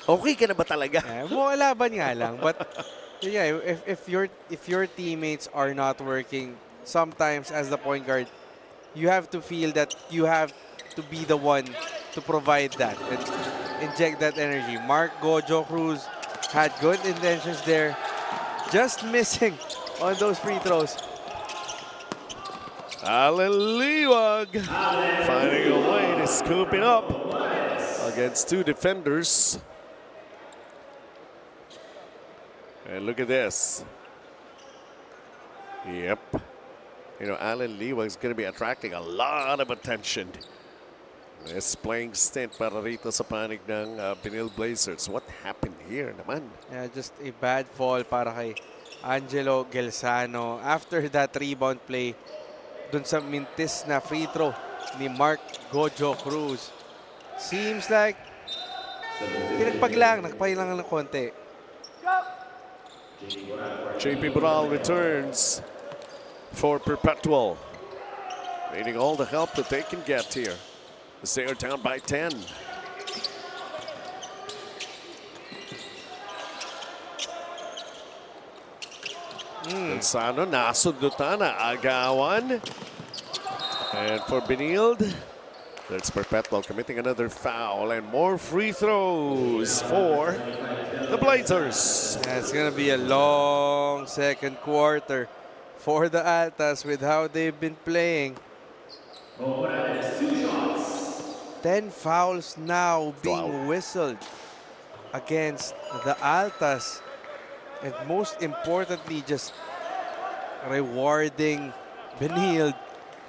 S9: Okay ka na ba talaga?
S10: Laban nga lang. But yeah, if your teammates are not working, sometimes as the point guard, you have to feel that you have to be the one to provide that and inject that energy. Mark Gojo Cruz had good intentions there, just missing on those free throws.
S9: Allen Liwag finding a way to scoop it up against 2 defenders. And look at this. Yep. You know, Allen Liwag is going to be attracting a lot of attention. This playing stint para rito sa panig ng Benilde Blazers. What happened here naman?
S10: Yeah, just a bad fall para kay Angelo Gelsano after that rebound play dun sa mintis na free throw ni Mark Gojo Cruz. Seems like nagpahilang ng konti.
S9: JP Bral returns for Perpetual, needing all the help that they can get here as they are down by 10. Gelsano nasundutan na agawan. And for Benilde, that's Perpetual committing another foul and more free throws for the Blazers.
S10: It's gonna be a long second quarter for the Altas with how they've been playing. 10 fouls now being whistled against the Altas. And most importantly, just rewarding Benilde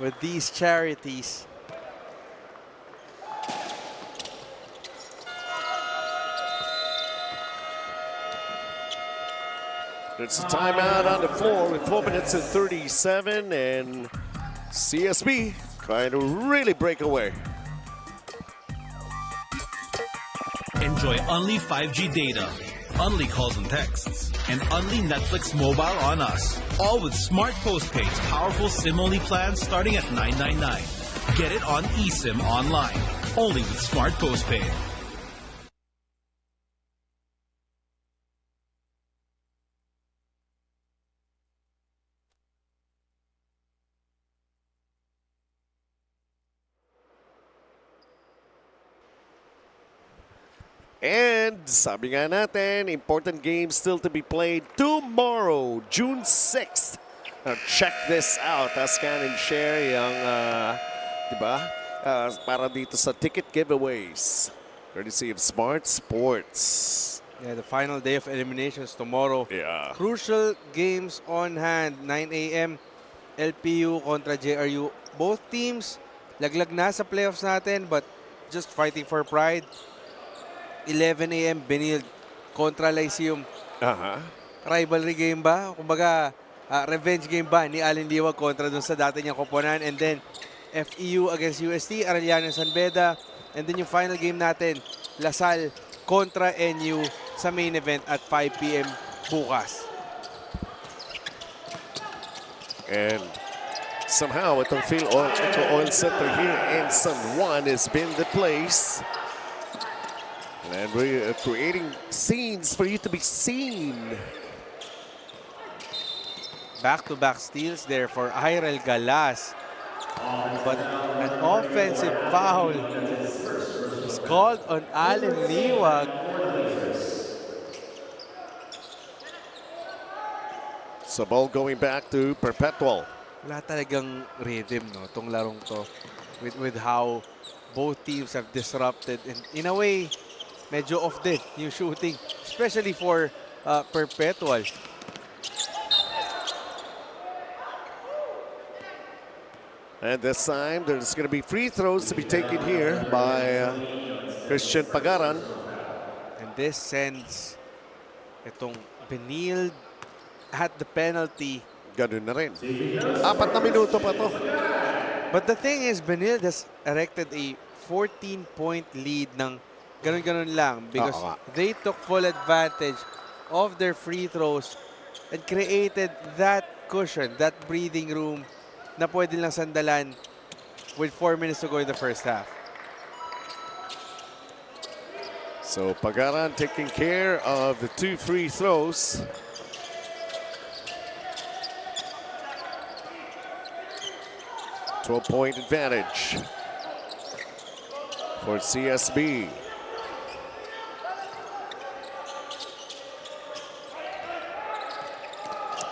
S10: with these charities.
S9: It's a timeout on the floor with 4 minutes and 37, and CSB trying to really break away.
S1: Enjoy only 5G data, only calls and texts, and only Netflix mobile on us. All with Smart Postpaid's powerful SIM-only plans starting at $9.99. Get it on eSIM online, only with Smart Postpaid.
S9: And sabi nga natin, important game still to be played tomorrow, June 6th. Now check this out. Scan and share yung, diba? Para dito sa ticket giveaways. Courtesy of Smart Sports.
S10: Yeah, the final day of eliminations tomorrow.
S9: Yeah.
S10: Crucial games on hand. 9 a.m. LPU kontra JRU. Both teams laglag na sa playoffs natin but just fighting for pride. 11 a.m. Benilde kontra Lyceum. Rivalry game ba? Kumbaga, revenge game ba ni Allen Liwag kontra dun sa dati niyang koponan. And then, FEU against UST, Arellano San Beda. And then yung final game natin, Lasal kontra NU sa main event at 5 p.m. bukas.
S9: And somehow itong FilOil EcoOil Center here in San Juan has been the place. And we're creating scenes for you to be seen.
S10: Back-to-back steals there for Irel Galas. But an offensive foul is called on Allen Liwag.
S9: So ball going back to Perpetual.
S10: Wala talagang rhythm, no, itong larong to. With how both teams have disrupted. And in a way, medyo off din yung shooting, especially for Perpetual.
S9: And this time, there's going to be free throws to be taken here by Christian Pagaran.
S10: And this sends itong Benilde at the penalty.
S9: Ganun na rin. 4 na minuto pa to.
S10: But the thing is, Benilde has erected a 14-point lead ng ganun-ganun lang because they took full advantage of their free throws and created that cushion, that breathing room na pwede lang sandalan with 4 minutes to go in the first half.
S9: So Pagaran taking care of the 2 free throws. .12-point advantage for CSB.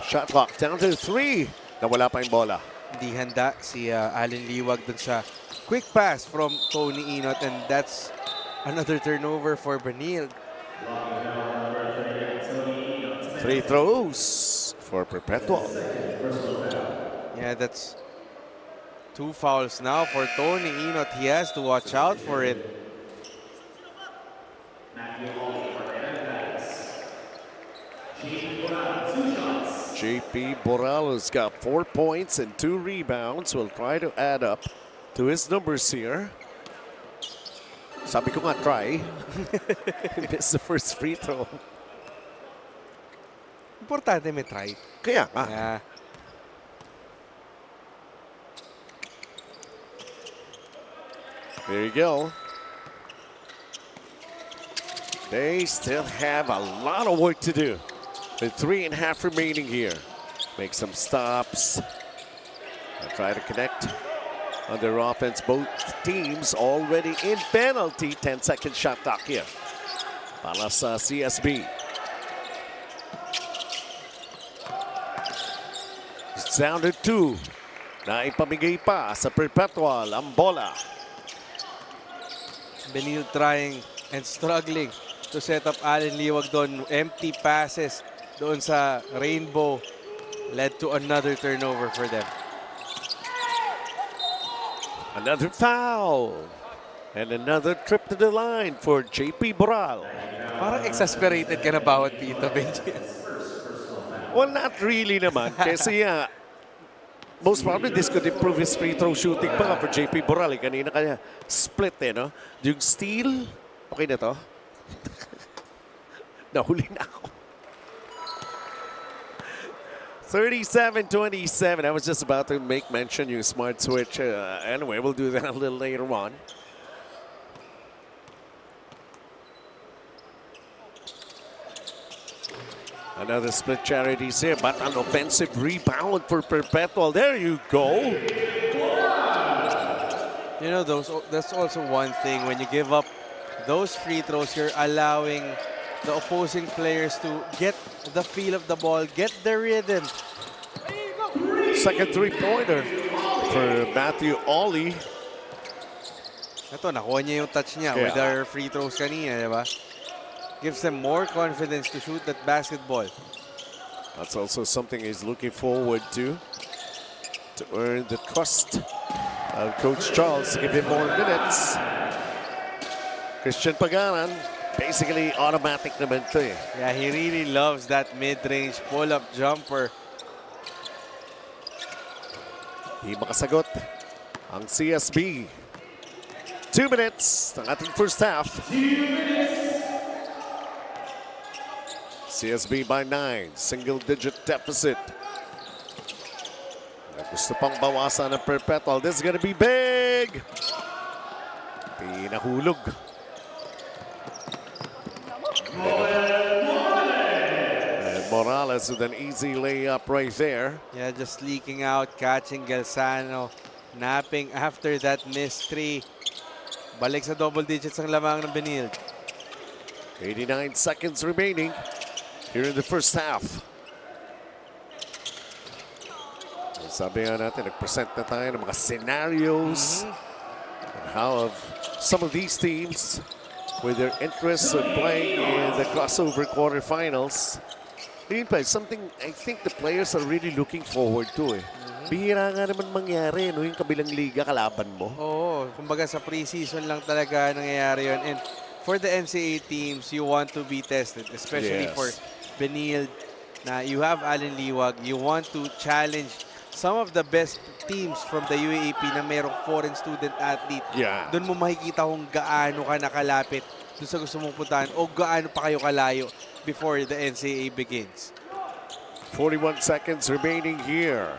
S9: Shot clock down to 3. Nawala pa yung bola.
S10: Hindi handa si Allen Liwag dun sa quick pass from Tony Inot, and that's another turnover for Benilde.
S9: Free throws for Perpetual.
S10: Yeah, that's 2 fouls now for Tony Inot. He has to watch out for it.
S9: JP Boralo's got 4 points and 2 rebounds. Will try to add up to his numbers here. Sabi ko nga, try. Missed the first free throw.
S10: Importante may try.
S9: Kaya nga.
S10: Yeah.
S9: There you go. They still have a lot of work to do. With 3.5 remaining here. Make some stops. And try to connect on their offense. Both teams already in penalty. 10-second shot clock here. Para sa CSB. It's down to 2. Naipamigay pa sa Perpetual ang bola.
S10: Benil trying and struggling to set up Allen Liwag doon. Empty passes doon sa Rainbow led to another turnover for them.
S9: Another foul. And another trip to the line for JP Boral.
S10: Parang exasperated ka na bawat dito, Benji.
S9: Well, not really naman. Kasi most probably this could improve his free throw shooting pa nga for JP Boral. Kanina kanya split no? Yung steal, okay na to? Nahuli na ako. 37-27. I was just about to make mention yung smart switch. Anyway, we'll do that a little later on. Another split charities here, but an offensive rebound for Perpetual. There you go.
S10: You know, that's also one thing. When you give up those free throws, you're allowing the opposing players to get the feel of the ball, get the rhythm.
S9: Second three-pointer for Matthew Ollie.
S10: Ito, nakuha niya yung touch niya with our free throws kanina, di ba? Gives them more confidence to shoot that basketball.
S9: That's also something he's looking forward to earn the trust of Coach Charles to give him more minutes. Christian Pagaran, basically automatic naman to eh.
S10: Yeah, he really loves that mid-range pull-up jumper.
S9: Di makasagot ang CSB. 2 minutes ng ating first half. CSB by 9, single-digit deficit. Gusto pang bawasan ng Perpetual. This is gonna be big! Pinahulog. And Morales with an easy layup right there.
S10: Yeah, just leaking out, catching Galzano, napping after that missed 3. Balik sa double digits ang lamang ng Benil.
S9: 89 seconds remaining here in the first half. Sabi nga natin, nag-present na tayo ng mga scenarios and how of some of these teams with their interests of playing in the crossover quarterfinals. Yun pa, something I think the players are really looking forward to eh. Bihira nga naman mangyari, no, yung kabilang liga kalaban mo.
S10: Oo, kumbaga sa preseason lang talaga nangyayari yun. And for the NCAA teams, you want to be tested, especially for Benil, na you have Allen Liwag, you want to challenge some of the best teams from the UAAP na merong foreign student athlete.
S9: Yeah.
S10: Doon mo makikita kung gaano ka nakalapit doon sa gusto mong puntahan o gaano pa kayo kalayo before the NCAA begins.
S9: 41 seconds remaining here.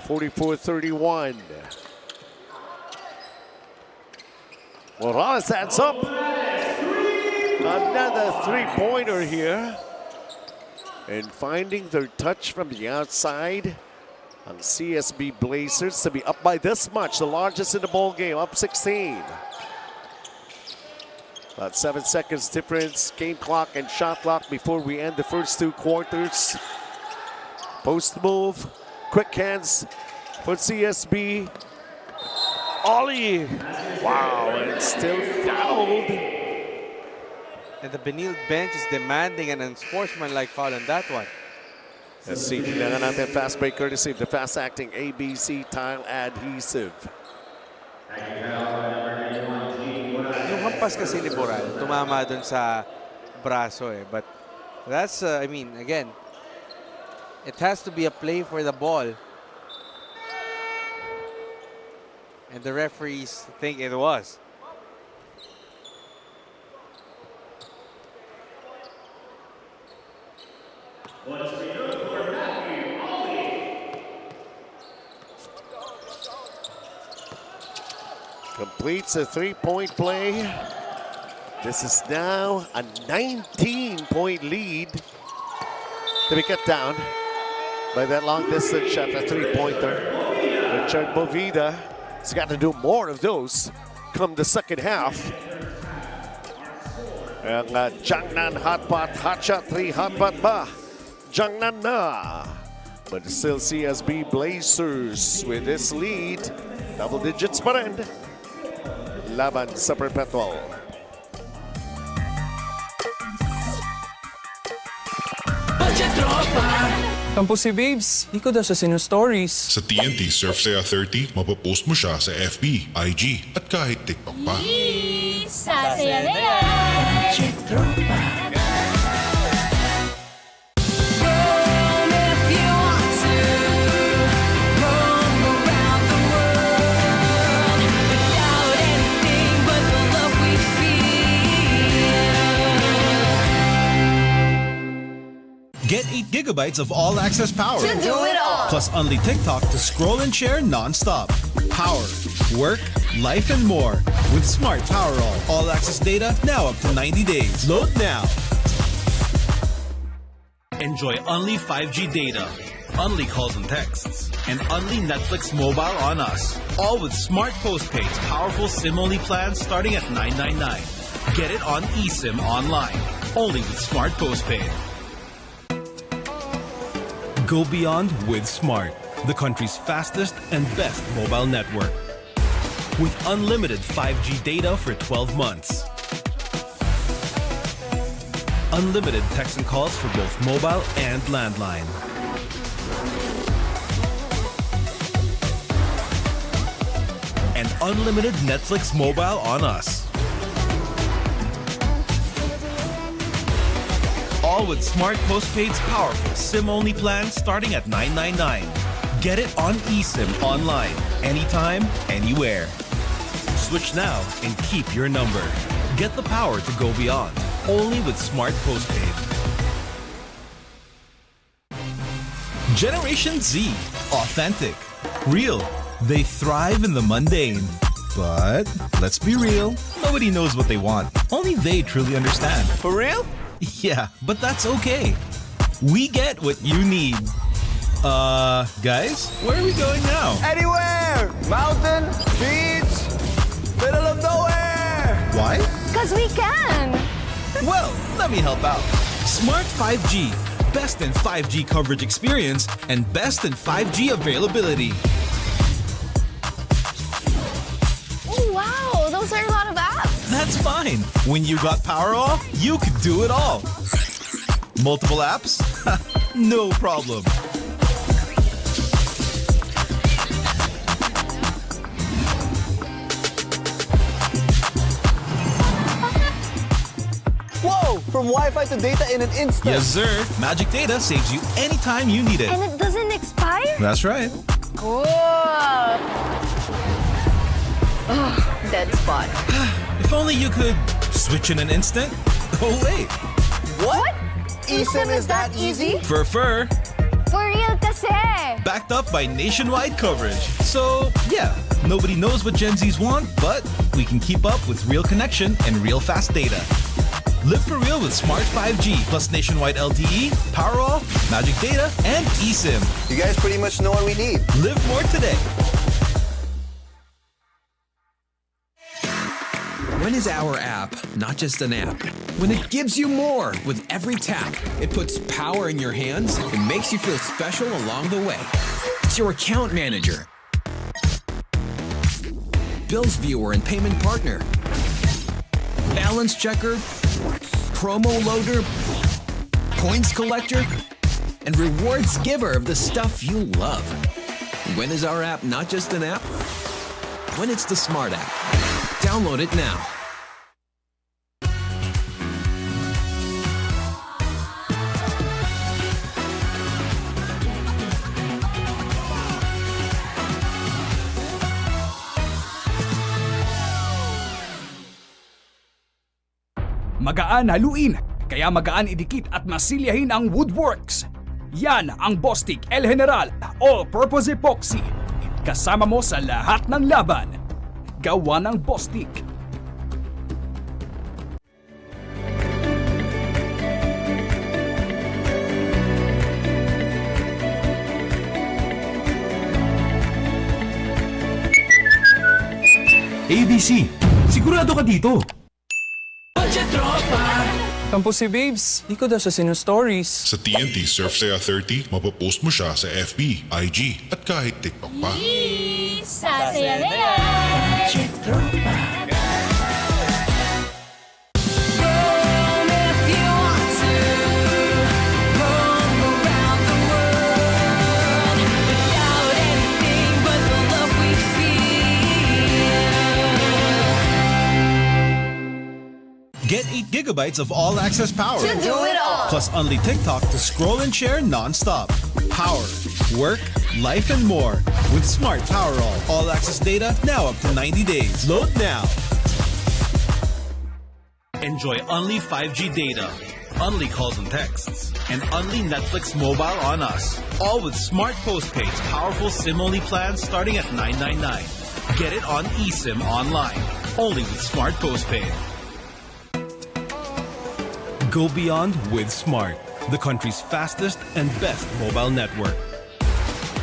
S9: 44-31. Morales adds up. Another three-pointer here. And finding their touch from the outside. Ang CSB Blazers to be up by this much, the largest in the ball game, up 16. About 7 seconds difference, game clock and shot clock before we end the first 2 quarters. Post move, quick hands for CSB. Ollie, wow, and still fouled.
S10: And the Benil bench is demanding an unsportsmanlike foul on that one.
S9: Let's see, tingnan natin fast break courtesy of the fast-acting ABC tile adhesive.
S10: Yung hampas kasi ni Boral, tumama dun sa braso eh. But that's, I mean, again, It has to be a play for the ball. And the referees think it was.
S9: Completes a three-point play. This is now a 19-point lead to be cut down by that long-distance shot, a three-pointer. Richard Movida has got to do more of those come the second half. Ang Jiangnan Hotpot, Hotshot 3, Hotpot ba? Jiangnan na. But still CSB Blazers with this lead. Double digits pa rin. Laban sa Perpetual.
S7: Tampo si Babes, di ko daw sa stories.
S8: Sa TNT Surf Saya 30, mapapost mo siya sa FB, IG, at kahit TikTok pa.
S3: Sasaya na yan!
S1: Get 8 gigabytes of all-access power.
S3: To do it all.
S1: Plus only TikTok to scroll and share non-stop. Power, work, life, and more. With Smart Power all-access data now up to 90 days. Load now. Enjoy only 5G data, only calls and texts, and only Netflix mobile on us. All with Smart Postpaid's powerful SIM-only plans starting at $999. Get it on eSIM online, only with Smart Postpaid. Go beyond with Smart, the country's fastest and best mobile network. With unlimited 5G data for 12 months. Unlimited text and calls for both mobile and landline. And unlimited Netflix mobile on us. All with Smart Postpaid's powerful SIM-only plan starting at $999. Get it on eSIM online, anytime, anywhere. Switch now and keep your number. Get the power to go beyond, only with Smart Postpaid. Generation Z, authentic, real. They thrive in the mundane. But let's be real, nobody knows what they want. Only they truly understand.
S2: For real?
S1: Yeah, but that's okay. We get what you need. Guys, where are we going now?
S2: Anywhere! Mountain, beach, middle of nowhere!
S1: Why?
S3: Because we can!
S1: Well, let me help out. Smart 5G, best in 5G coverage experience and best in 5G availability.
S3: Oh, wow, those are a lot of apps.
S1: That's fine. When you got Powerall, you could do it all. Multiple apps? No problem.
S2: Whoa! From Wi-Fi to data in an instant.
S1: Yes, sir. Magic Data saves you anytime you need it.
S3: And it doesn't expire?
S1: That's right.
S3: Cool. Oh, dead spot.
S1: If only you could switch in an instant. Oh, wait.
S2: What? eSIM is that easy?
S1: For
S3: For real kasi.
S1: backed up by nationwide coverage. So, yeah, nobody knows what Gen Zs want, but we can keep up with real connection and real fast data. Live for real with Smart 5G plus nationwide LTE, Powerall, Magic Data, and eSIM.
S2: You guys pretty much know what we need.
S1: Live more today.
S4: When is our app not just an app? When it gives you more with every tap. It puts power in your hands and makes you feel special along the way. It's your account manager, bills viewer and payment partner, balance checker, promo loader, points collector, and rewards giver of the stuff you love. When is our app not just an app? When it's the Smart app. Download it now.
S5: Magaan haluin, kaya magaan idikit at masilyahin ang woodworks. Yan ang Bostik El General All-Purpose Epoxy. Kasama mo sa lahat ng laban. Gawa ng Bostik.
S6: ABC, sigurado ka dito.
S7: Tampo si Babes, di ko daw siya sinu-stories.
S8: Sa TNT Surf Saya 30, mapapost mo siya sa FB, IG, at kahit TikTok pa.
S3: Sasaya na yan!
S1: Get 8 gigabytes of all-access power.
S3: To do it all.
S1: Plus only TikTok to scroll and share non-stop. Power, work, life, and more. With Smart Power all-access data now up to 90 days. Load now. Enjoy only 5G data, only calls and texts, and only Netflix mobile on us. All with Smart Postpaid's powerful SIM-only plans starting at $9.99. Get it on eSIM online, only with Smart Postpaid. Go beyond with Smart, the country's fastest and best mobile network.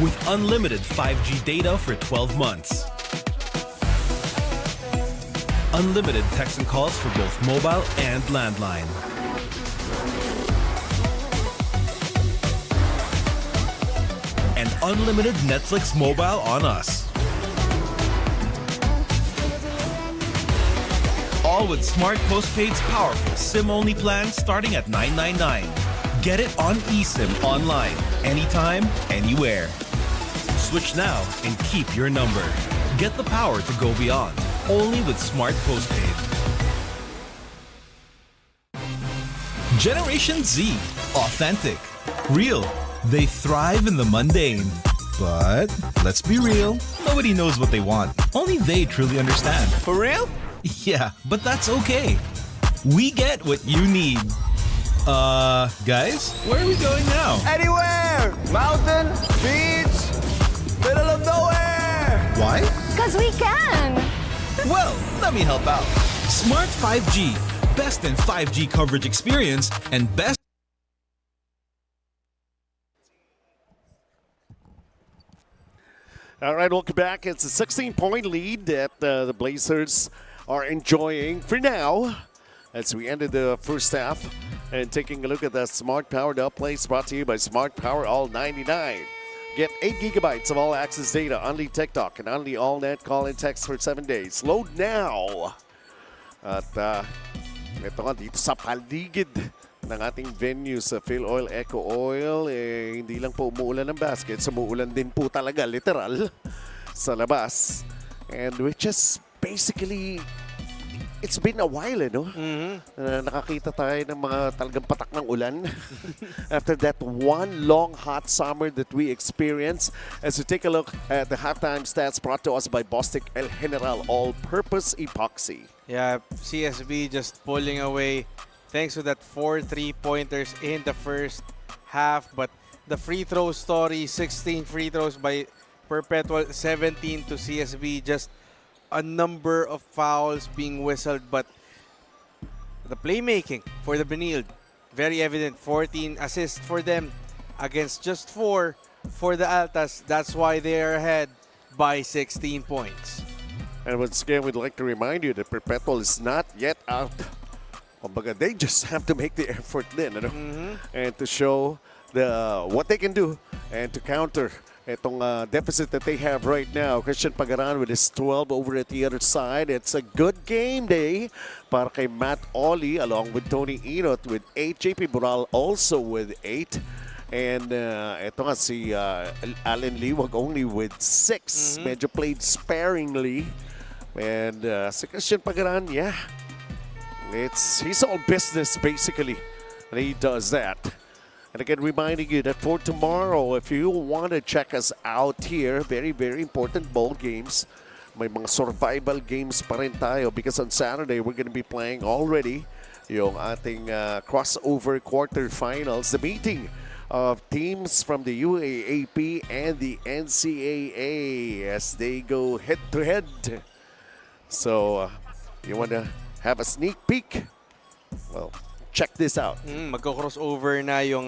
S1: With unlimited 5G data for 12 months. Unlimited text and calls for both mobile and landline. And unlimited Netflix mobile on us. All with Smart Postpaid's powerful SIM-only plan starting at $9.99. Get it on eSIM online, anytime, anywhere. Switch now and keep your number. Get the power to go beyond, only with Smart Postpaid. Generation Z, authentic, real. They thrive in the mundane. But let's be real, nobody knows what they want. Only they truly understand.
S2: For real?
S1: Yeah, but that's okay. We get what you need. Guys, where are we going now?
S2: Anywhere! Mountain, beach, middle of nowhere!
S1: Why?
S3: Because we can!
S1: Well, let me help out. Smart 5G, best in 5G coverage experience, and best.
S9: All right, welcome back. It's a 16-point lead that the Blazers are enjoying for now as we ended the first half. And taking a look at the Smart Power Plays brought to you by Smart Power All 99. Get 8 gigabytes of all-access data, only TikTok, and only all-net call and text for 7 days. Load now! At ito nga dito sa paligid ng ating venue sa FilOil EcoOil, hindi lang po umuulan ng basket, umuulan din po talaga, literal, sa labas. And which is basically, it's been a while, no? Nakakita tayo ng mga talagang patak ng ulan after that one long hot summer that we experienced. As we take a look at the halftime stats brought to us by Bostik El General All-Purpose Epoxy.
S10: Yeah, CSB just pulling away thanks to that 4 3-pointers in the first half. But the free throw story, 16 free throws by Perpetual, 17 to CSB, just a number of fouls being whistled, but the playmaking for the Benilde, very evident. 14 assists for them against just 4 for the Altas. That's why they are ahead by 16 points.
S9: And once again, we'd like to remind you that Perpetual is not yet out. Kumbaga, they just have to make the effort then, and to show what they can do and to counter itong deficit that they have right now. Christian Pagaran with his 12 over at the other side. It's a good game day para kay Matt Oli along with Tony Inot with 8. JP Bural also with 8. And ito nga si Allen Liwag only with 6. Medyo played sparingly. And si Christian Pagaran, yeah, he's all business basically. And he does that. And again, reminding you that for tomorrow, if you want to check us out here, very, very important bowl games. May mga survival games pa rin tayo because on Saturday, we're going to be playing already yung ating crossover quarterfinals, the meeting of teams from the UAAP and the NCAA as they go head-to-head. So, you want to have a sneak peek? Well, check this out.
S10: Magko-crossover na yung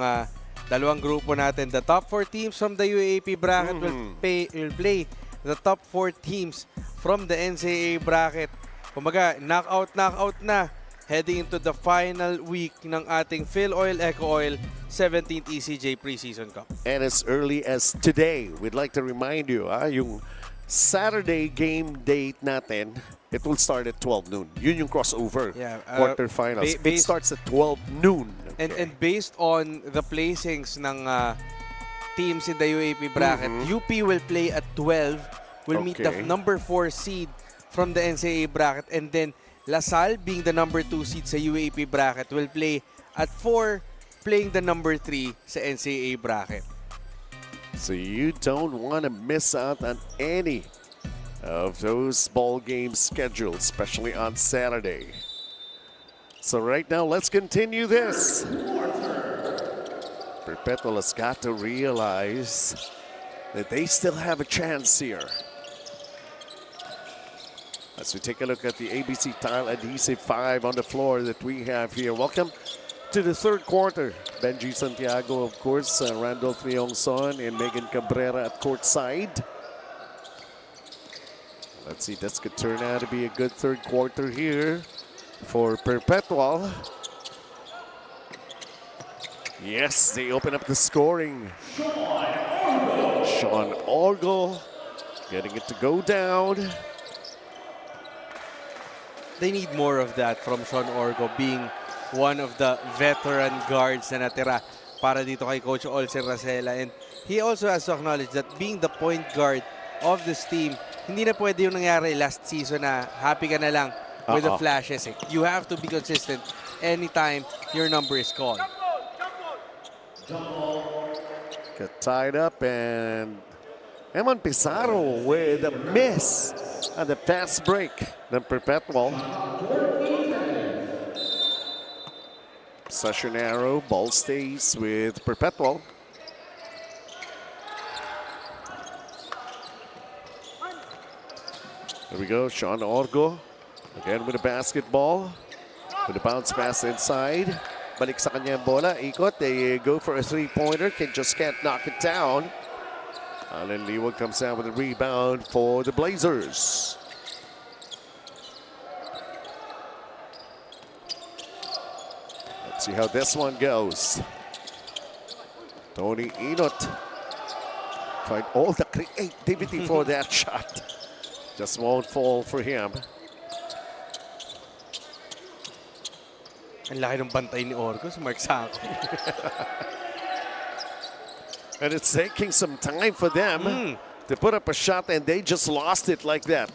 S10: dalawang grupo natin. The top 4 teams from the UAAP bracket will play the top 4 teams from the NCAA bracket. Kumbaga, knockout na heading into the final week ng ating FilOil EcoOil 17th ECJ Preseason Cup.
S9: And as early as today, we'd like to remind you, yung Saturday game date natin, it will start at 12 noon. Yun yung crossover quarterfinals. It starts at 12 noon.
S10: Okay. And based on the placings ng teams in the UAP bracket, UP will play at 12, will meet the number 4 seed from the NCAA bracket, and then LaSalle, being the number 2 seed sa UAP bracket, will play at 4, playing the number 3 sa NCAA bracket.
S9: So you don't want to miss out on any of those ball games scheduled, especially on Saturday. So right now, let's continue this. Perpetual has got to realize that they still have a chance here. As we take a look at the ABC Tile Adhesive 5 on the floor that we have here. Welcome to the third quarter. Benji Santiago, of course, Randolph Leongson, and Megan Cabrera at courtside. Let's see, this could turn out to be a good third quarter here for Perpetual. Yes, they open up the scoring. Sean Orgo getting it to go down.
S10: They need more of that from Sean Orgo, being one of the veteran guards na natira para dito kay Coach Olsen Racela. And he also has to acknowledge that being the point guard of this team, hindi na pwede yung nangyari last season na happy ka na lang with the flashes. You have to be consistent anytime your number is called.
S9: Got tied up, and Eman Pizarro with a miss on the fast break. The Perpetual. Session arrow, ball stays with Perpetual. There we go, Sean Orgo. Again with a basketball. With a bounce pass inside. Balik sa kanya ang bola. Ikot, they go for a three-pointer. Just can't knock it down. Alan Liwag comes out with a rebound for the Blazers. Let's see how this one goes. Tony Inot. Find all the creativity for that shot. Just won't fall for him.
S10: Ang laki ng bantay ni Orgo, si Mark Sanko.
S9: And it's taking some time for them to put up a shot, and they just lost it like that.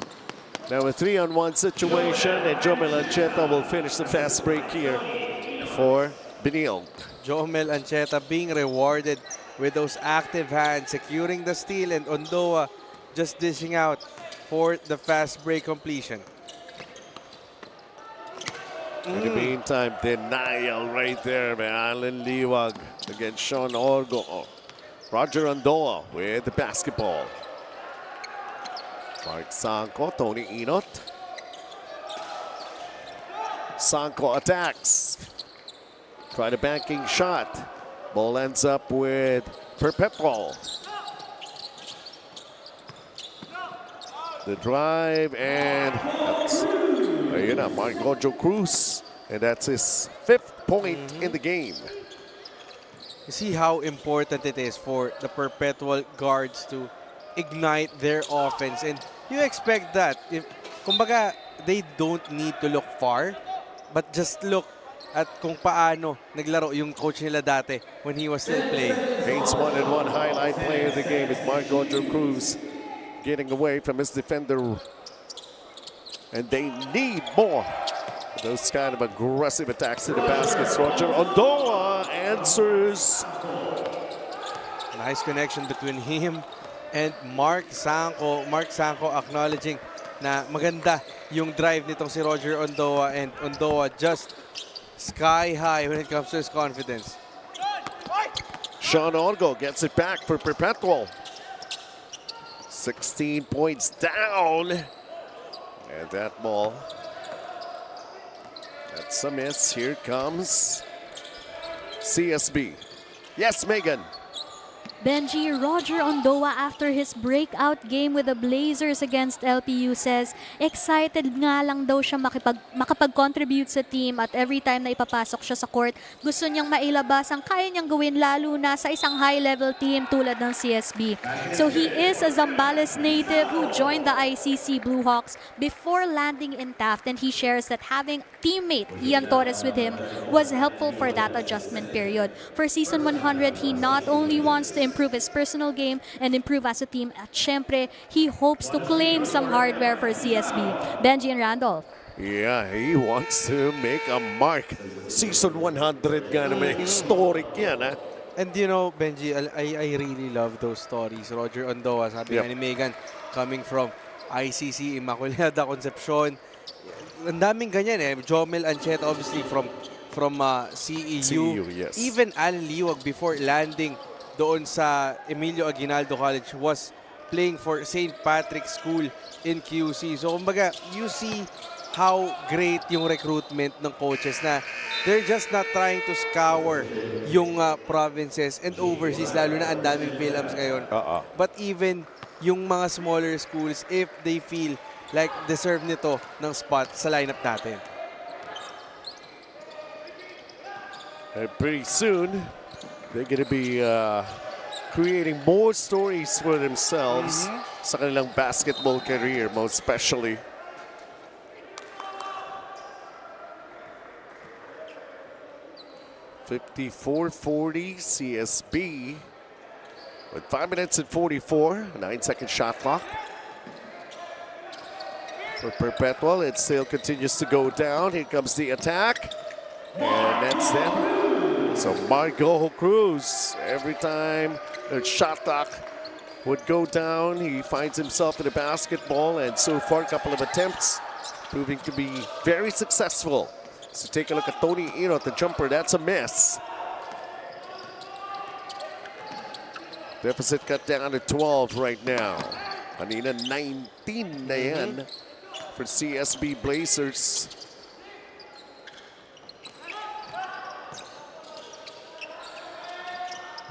S9: Now a 3-on-1 situation, and Jomel Ancheta will finish the fast break here for Benil.
S10: Jomel Ancheta being rewarded with those active hands, securing the steal, and Ondoa just dishing out for the fast break completion.
S9: In the meantime, denial right there by Alan Liwag against Sean Orgo. Roger Ondoa with the basketball. Mark Sanko, Tony Inot. Sanko attacks. Try the banking shot. Ball ends up with Perpetual. The drive, and that's Mark Gojo Cruz. And that's his 5th point in the game.
S10: You see how important it is for the Perpetual guards to ignite their offense, and you expect that. Kumbaga, they don't need to look far, but just look at kung paano naglaro yung coach nila dati when he was still playing.
S9: Paints 1-on-1 highlight play of the game with Mark Gojo Cruz getting away from his defender, and they need more. Those kind of aggressive attacks to the baskets. Roger Ondoa answers.
S10: Nice connection between him and Mark Sanko. Mark Sanko acknowledging na maganda yung drive nitong si Roger Ondoa, and Ondoa just sky high when it comes to his confidence.
S9: Sean Orgo gets it back for Perpetual. 16 points down. And that ball, that's a miss. Here comes CSB. Yes, Megan.
S12: Benji, Roger Ondoa, after his breakout game with the Blazers against LPU, says excited nga lang daw siya makapag-contribute sa team at every time na ipapasok siya sa court, gusto niyang mailabas ang kaya niyang gawin lalo na sa isang high-level team tulad ng CSB. So he is a Zambales native who joined the ICC Blue Hawks before landing in Taft, and he shares that having teammate Ian Torres with him was helpful for that adjustment period. For season 100, he not only wants to improve his personal game and improve as a team, at syempre, he hopes to claim some hardware for CSB. Benji and Randolph.
S9: Yeah, he wants to make a mark. Season 100 nga naman, historic yan, ha?
S10: And you know, Benji, I really love those stories. Roger Ondoa, sabi nga ni Megan, coming from ICC, Immaculada Concepcion. Ang daming ganyan eh. Jomel Ancheta, obviously from CEU.
S9: Yes.
S10: Even Alan Liwag before landing doon sa Emilio Aguinaldo College was playing for St. Patrick's School in QC. So kumbaga, you see how great yung recruitment ng coaches na they're just not trying to scour yung provinces and overseas, lalo na ang daming films ngayon. But even yung mga smaller schools, if they feel like deserve nito ng spot sa lineup natin.
S9: And pretty soon, they're going to be creating more stories for themselves sa kanilang basketball career, most especially. .54-40 CSB with 5 minutes and 44, 9-second shot clock. For Perpetual, it still continues to go down. Here comes the attack. And that's it. So Margot Cruz, every time the shot clock would go down, he finds himself in the basketball, and so far a couple of attempts proving to be very successful. So take a look at Tony Ino at the jumper, that's a miss. Deficit cut down to 12 right now. Kanina 19 na yan for CSB Blazers.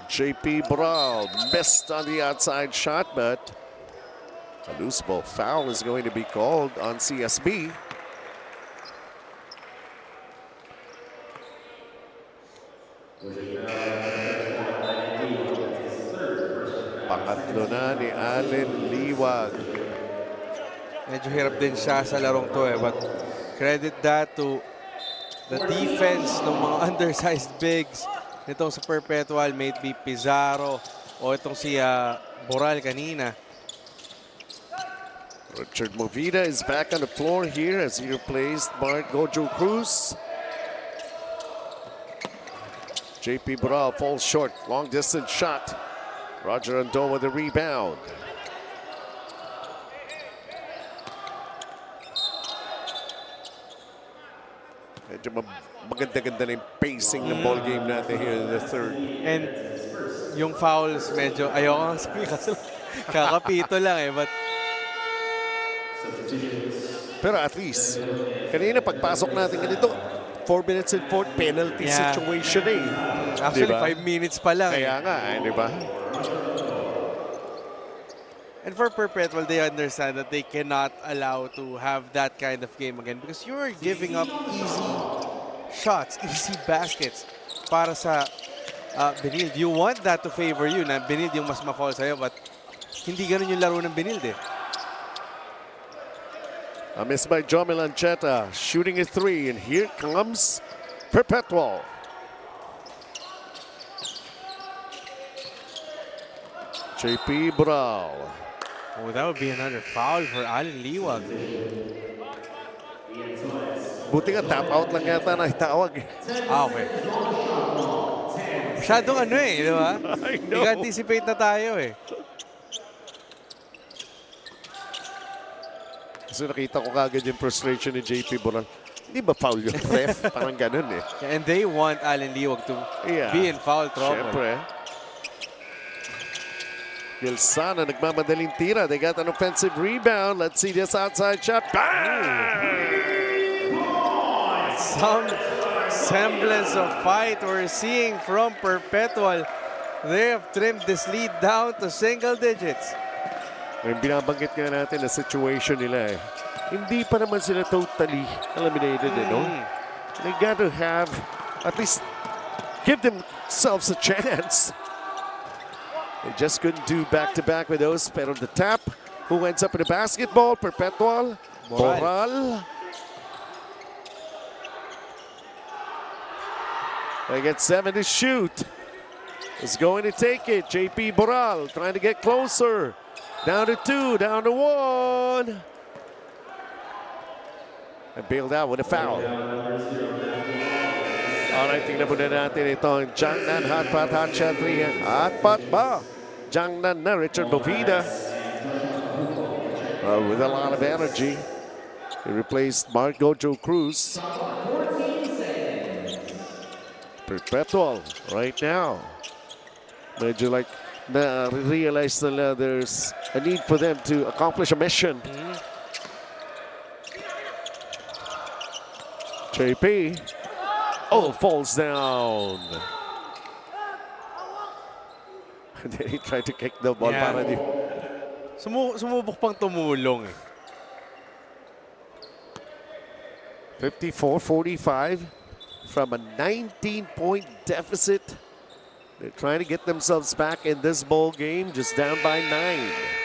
S9: JP Bral missed on the outside shot, but a loose ball foul is going to be called on CSB. Pangatlo na ni Allen Liwag.
S10: Medyo hirap din siya sa larong to eh, but credit that to the defense ng mga undersized bigs nitong sa Perpetual, may it be Pizarro o itong si Boral kanina.
S9: Richard Movida is back on the floor here as he replaced Mark Gojo Cruz. JP Boral falls short, long distance shot. Roger Ando with the rebound. Medyo maganda-ganda na yung pacing ng ball game natin here in the third.
S10: And yung fouls, medyo ayoko nga sabi kasi kakapito lang eh. But
S9: pero at least, kanina pagpasok natin ganito, 4 minutes and 4 penalty situation eh.
S10: Actually,
S9: diba?
S10: 5 minutes pa lang.
S9: Kaya nga eh, di ba?
S10: And for Perpetual, they understand that they cannot allow to have that kind of game again because you're giving up easy shots, easy baskets para sa Benild. You want that to favor you na Benild yung mas ma-fall sa'yo, but hindi ganun yung laro ng Benild eh.
S9: A miss by Jomel Ancheta, shooting a 3, and here comes Perpetual. JP Bral.
S10: Oh, that would be another foul for Allen Liwag.
S9: Buti nga tap out lang yata na itawag.
S10: Okay. Masyadong ano eh, di ba? Nag-anticipate na tayo eh.
S9: Kasi nakita ko kagad yung frustration ni JP Bral. Hindi ba foul yung ref? Parang ganun eh.
S10: And they want Allen Liwag to be in foul trouble.
S9: Siyempre. Gilsana nagmamadaling tira. They got an offensive rebound. Let's see this outside shot. Bang!
S10: Some semblance of fight we're seeing from Perpetual. They have trimmed this lead down to single digits.
S9: Ngayon binabanggit nga natin na situation nila eh. Hindi pa naman sila totally eliminated, no? They got to have, at least, give themselves a chance. They just couldn't do back-to-back with those. Pero the tap, who ends up in the basketball? Perpetual. Boral. They get 7 to shoot. Is going to take it. JP Boral trying to get closer. Down to 2, down to 1. And bailed out with a foul. Alright, tingnan muna natin ito ang Jiangnan Hotpot Hotshot 3. Hotpot ba? Jiangnan na Richard Bovida. With a lot of energy. He replaced Mark Gojo Cruz. Perpetual right now. Medyo like realize that there's a need for them to accomplish a mission. JP. Oh, falls down. Then he tried to kick the ball. Para di.
S10: Sumubok pang tumulong eh.
S9: 54-45 from a 19-point deficit. They're trying to get themselves back in this ball game, just down by 9.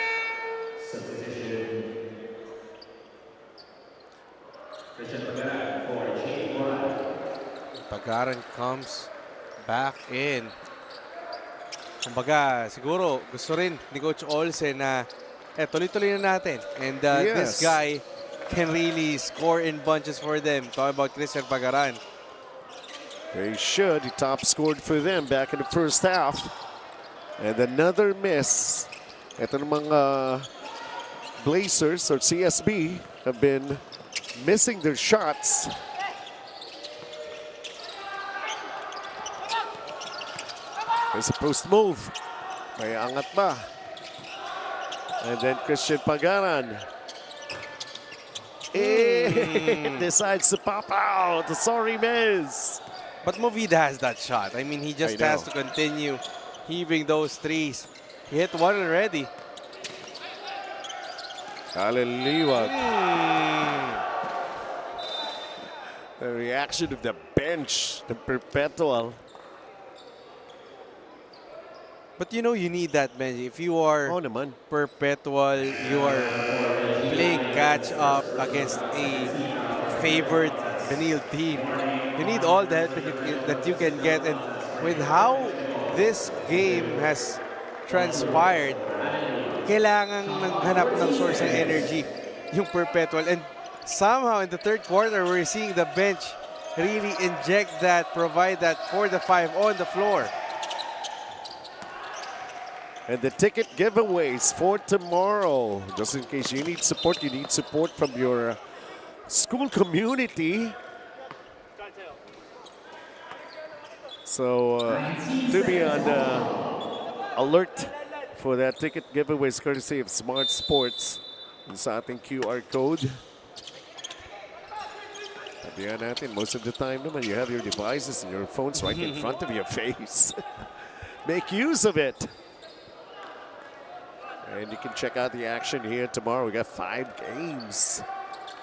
S10: Pagaran comes back in. Kumbaga, siguro gusto rin ni Coach Olsen na tuloy-tuloy na natin. And this guy can really score in bunches for them. Talking about Christian Pagaran.
S9: They should. He top scored for them back in the first half. And another miss. Ito ng mga Blazers or CSB have been missing their shots. There's a post move. May angat ba? And then Christian Pagaran. Decides to pop out. Sorry, miss.
S10: But Movida has that shot. I mean, he just has to continue heaving those threes. He hit one already.
S9: Allen Liwag. The reaction of the bench, the Perpetual.
S10: But you know, you need that, Benji. If you are Perpetual, you are playing catch up against a favored Benil team. You need all the help that you can get. And with how this game has transpired, kailangan maghanap ng source ng energy yung Perpetual. And somehow in the third quarter, we're seeing the bench really inject that, provide that for the 5 on the floor.
S9: And the ticket giveaways for tomorrow. Just in case you need support from your school community. So to be on alert for that ticket giveaways courtesy of Smart Sports. Sa ating QR code. Sabihan natin, most of the time naman, you have your devices and your phones right in front of your face. Make use of it. And you can check out the action here tomorrow. We got 5 games.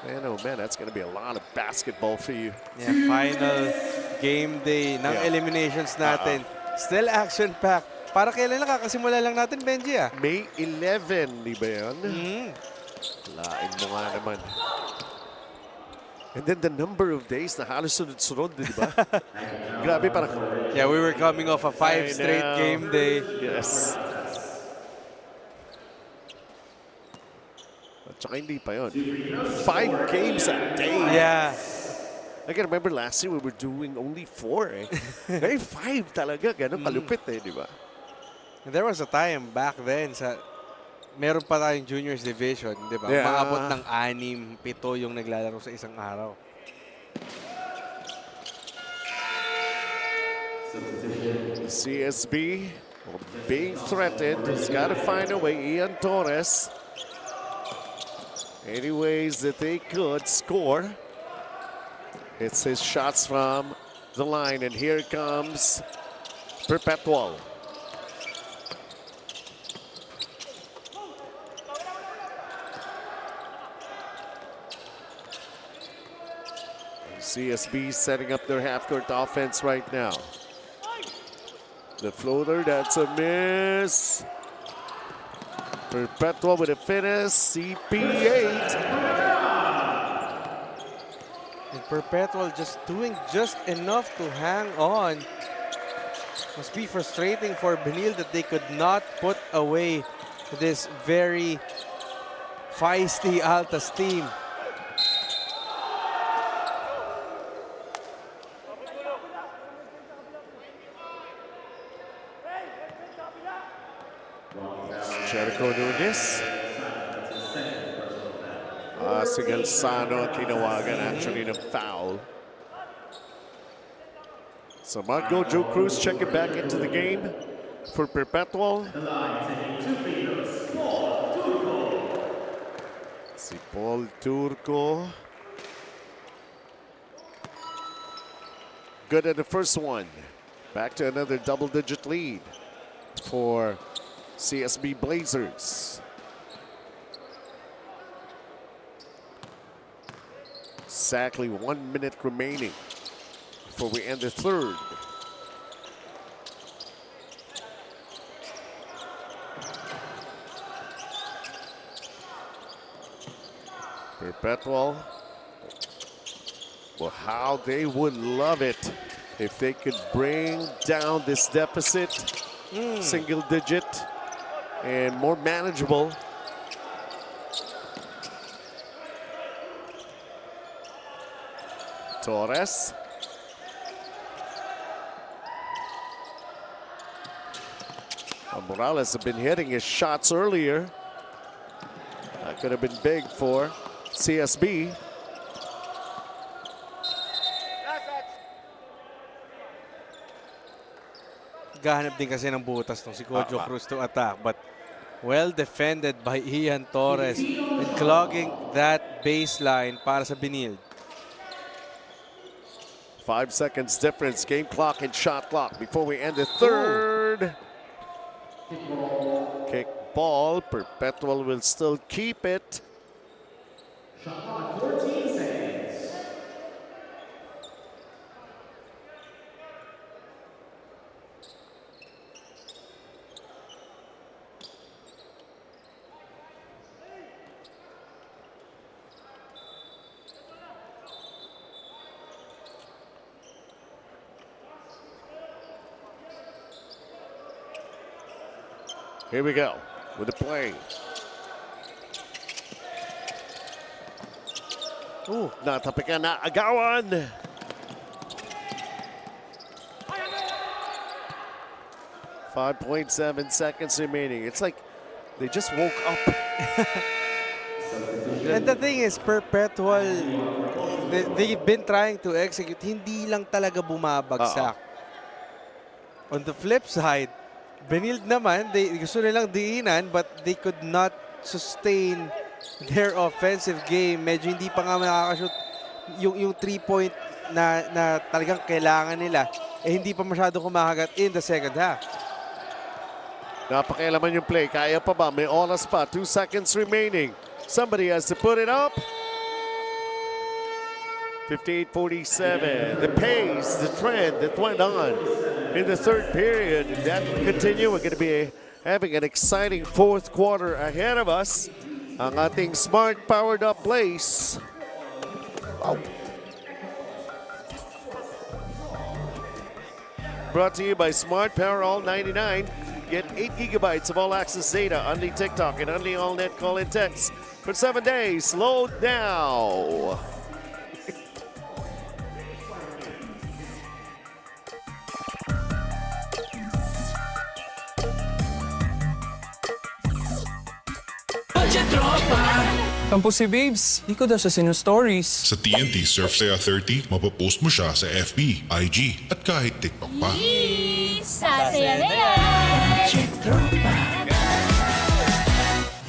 S9: Man, oh man, that's going to be a lot of basketball for you.
S10: Yeah, final game day ng eliminations natin. Still action-packed. Para kailan lang kakasimula lang natin, Benji, ah?
S9: May 11, di ba yan? Lain mo nga naman. And then the number of days na halos sunod-sunod, di ba? Grabe, parang...
S10: Yeah, we were coming off a 5 straight game day.
S9: Yes. Tsaka hindi pa yun. 5 games a day.
S10: Yeah.
S9: I can remember last year we were doing only 4 eh. Ngayon 5 talaga. Ganun kalupit eh, di ba?
S10: There was a time back then sa meron pa tayong juniors division, di ba?
S9: Yeah.
S10: Maabot ng 6, 7 yung naglalaro sa isang araw.
S9: CSB being threatened. He's got to find a way. Ian Torres. Any ways that they could score. It's his shots from the line, and here comes Perpetual. CSB setting up their half-court offense right now. The floater, that's a miss. Perpetual with a finish, CP8.
S10: And Perpetual just doing just enough to hang on. Must be frustrating for Benil that they could not put away this very feisty Altas team.
S9: Jericho Nunes. Si Galsano tinawagan actually ng foul. So Marco Joe Cruz checking back into the game for Perpetual. Si Paul Turco. Good at the first one. Back to another double-digit lead for CSB Blazers. Exactly 1 minute remaining before we end the third. Perpetual. Well, how they would love it if they could bring down this deficit, single digit, and more manageable. Torres. Morales have been hitting his shots earlier. That could have been big for CSB.
S10: Gahanap din kasi ng butas tong si Kojo Cruz to attack, but well defended by Ian Torres and clogging that baseline para sa Benil.
S9: 5 seconds difference, game clock and shot clock before we end the third. Kick ball, Perpetual will still keep it.
S11: Shot clock 14 seconds.
S9: Here we go with the play. Natapikan na agawan. .7 seconds remaining. It's like they just woke up.
S10: And the thing is, Perpetual, they've been trying to execute. Hindi lang talaga bumabagsak. On the flip side, Benil naman, gusto nilang diinan, but they could not sustain their offensive game. Medyo hindi pa nga makakashoot yung 3-point na talagang kailangan nila. Hindi pa masyado kumahagat in the second half.
S9: Napakialaman yung play. Kaya pa ba? May oras pa. 2 seconds remaining. Somebody has to put it up. 58-47. The pace, the trend that went on in the third period, that will continue. We're going to be having an exciting fourth quarter ahead of us. Ang ating smart powered up Blaze. Wow. Brought to you by Smart Power All 99. Get 8 gigabytes of all access data, only TikTok and only all net call and text for 7 days. Load now.
S13: Tropa,
S7: Tampo si Babes. Di ko daw siya sinu-stories.
S8: Sa TNT Surf Saya 30, mapapost mo siya sa FB, IG, at kahit TikTok pa.
S3: Sasaya na yan!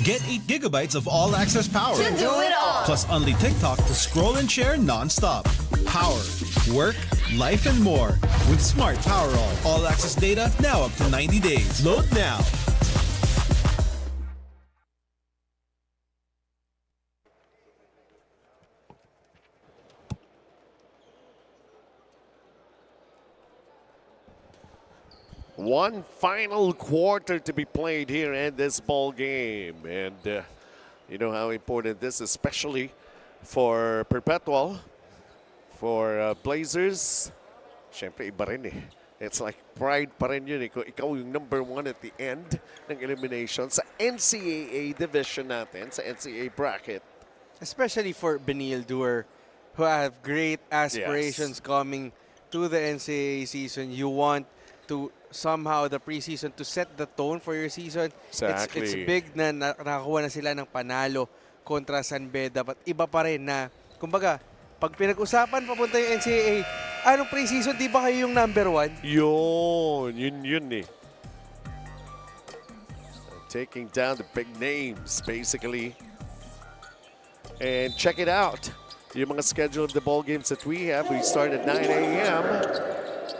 S1: Get 8 gigabytes of all-access power.
S3: To do it all!
S1: Plus only TikTok to scroll and share non-stop. Power, work, life, and more. With Smart Power all-access data now up to 90 days. Load now.
S9: One final quarter to be played here in this ball game. And you know how important this is, especially for Perpetual, for Blazers. Siyempre, iba rin eh. It's like pride pa rin yun eh. Kung ikaw yung number 1 at the end ng elimination sa NCAA division natin, sa NCAA bracket.
S10: Especially for Benilde, who have great aspirations coming to the NCAA season. You want to somehow the preseason to set the tone for your season.
S9: Exactly.
S10: It's big na nakakuha na sila ng panalo kontra San Beda. But iba pa rin na, kumbaga, pag pinag-usapan papunta yung NCAA, anong preseason, di ba kayo yung number 1?
S9: Yun eh. Taking down the big names, basically. And check it out. Yung mga schedule of the ball games that we have, we start at 9 a.m.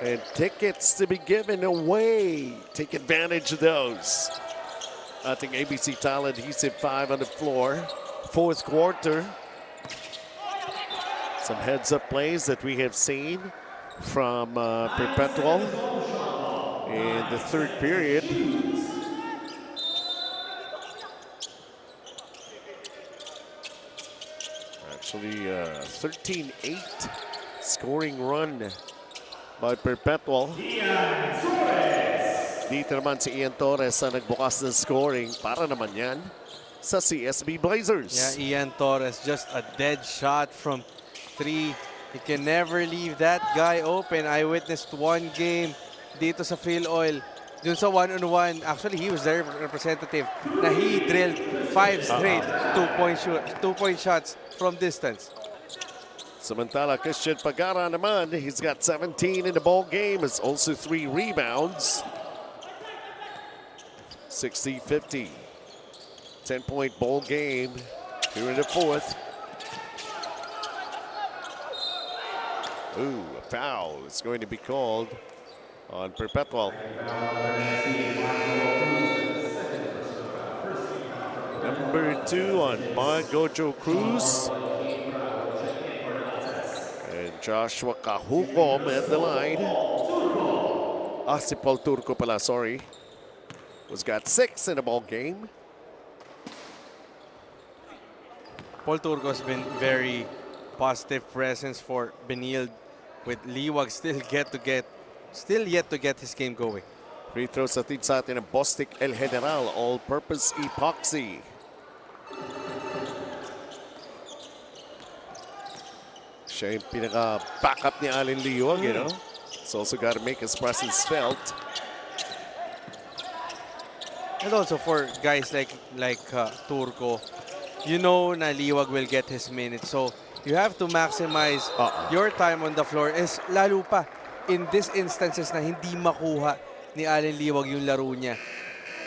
S9: And tickets to be given away. Take advantage of those. Ating ABC Tile Adhesive 5 on the floor. Fourth quarter. Some heads-up plays that we have seen from Perpetual in the third period. Actually, 13-8 scoring run by Perpetual. Dito naman si Ian Torres na nagbukas ng scoring para naman yan sa CSB Blazers.
S10: Yeah, Ian Torres, just a dead shot from 3. You can never leave that guy open. I witnessed one game dito sa FilOil. Dun sa one-on-one, actually he was their representative na he drilled 5 straight two-point shots from distance.
S9: Samantala, Christian Pagara naman, he's got 17 in the ball game. It's also 3 rebounds. 60-50. 10-point ball game here in the fourth. Ooh, a foul is going to be called on Perpetual. Number 2 on Gojo Cruz. And Joshua Kahukom at the line. Si Paul Turco pala, sorry. Was got 6 in the ball game.
S10: Paul Turco has been very positive presence for Benilde, with Liwag still yet to get his game going.
S9: Free throws atid sa atin ng Bostik El General all-purpose epoxy. Siya yung pinaka-backup ni Allen Liwag, you know. He's also got to make his presence felt.
S10: And also for guys like Turco, you know na Liwag will get his minutes. So you have to maximize your time on the floor. Lalo pa in these instances na hindi makuha ni Allen Liwag yung laro niya.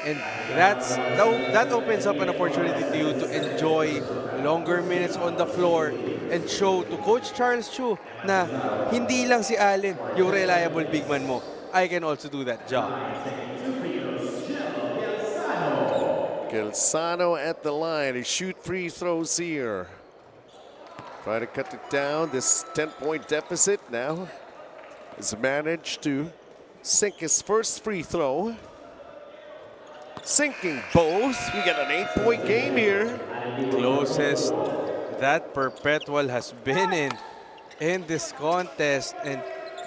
S10: And that opens up an opportunity to you to enjoy longer minutes on the floor and show to Coach Charles Chu na hindi lang si Allen yung reliable big man mo. I can also do that job.
S9: Gelsano at the line. He shoot free throws here. Try to cut it down. This 10-point deficit now has managed to sink his first free throw. Sinking both. We got an 8-point game here.
S10: Closest that Perpetual has been in this contest. And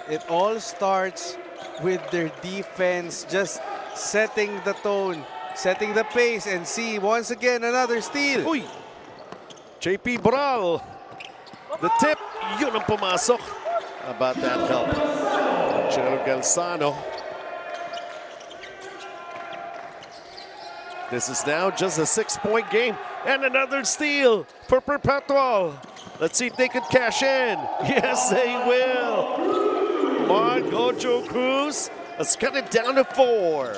S10: it all starts with their defense just setting the tone, setting the pace, and see once again another steal.
S9: Uy! JP Boral. The tip, yun ang pumasok. How about that help? Chelo Gelsano. This is now just a 6-point game. And another steal for Perpetual. Let's see if they could cash in. Yes, they will. Gojo Cruz has cut it down to 4.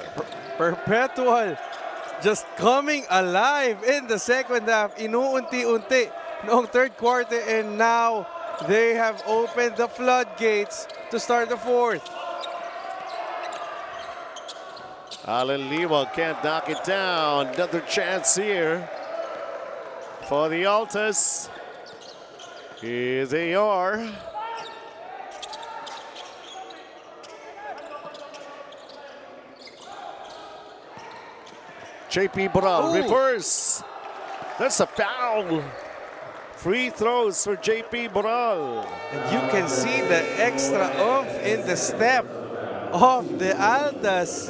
S10: Perpetual just coming alive in the second half. Inuunti-unti noong third quarter, and now they have opened the floodgates to start the fourth.
S9: Alan Liwag can't knock it down. Another chance here for the Altas. Here they are. JP Boral, reverse. That's a foul. Free throws for JP Boral.
S10: And you can see the extra oomph in the step of the Altas.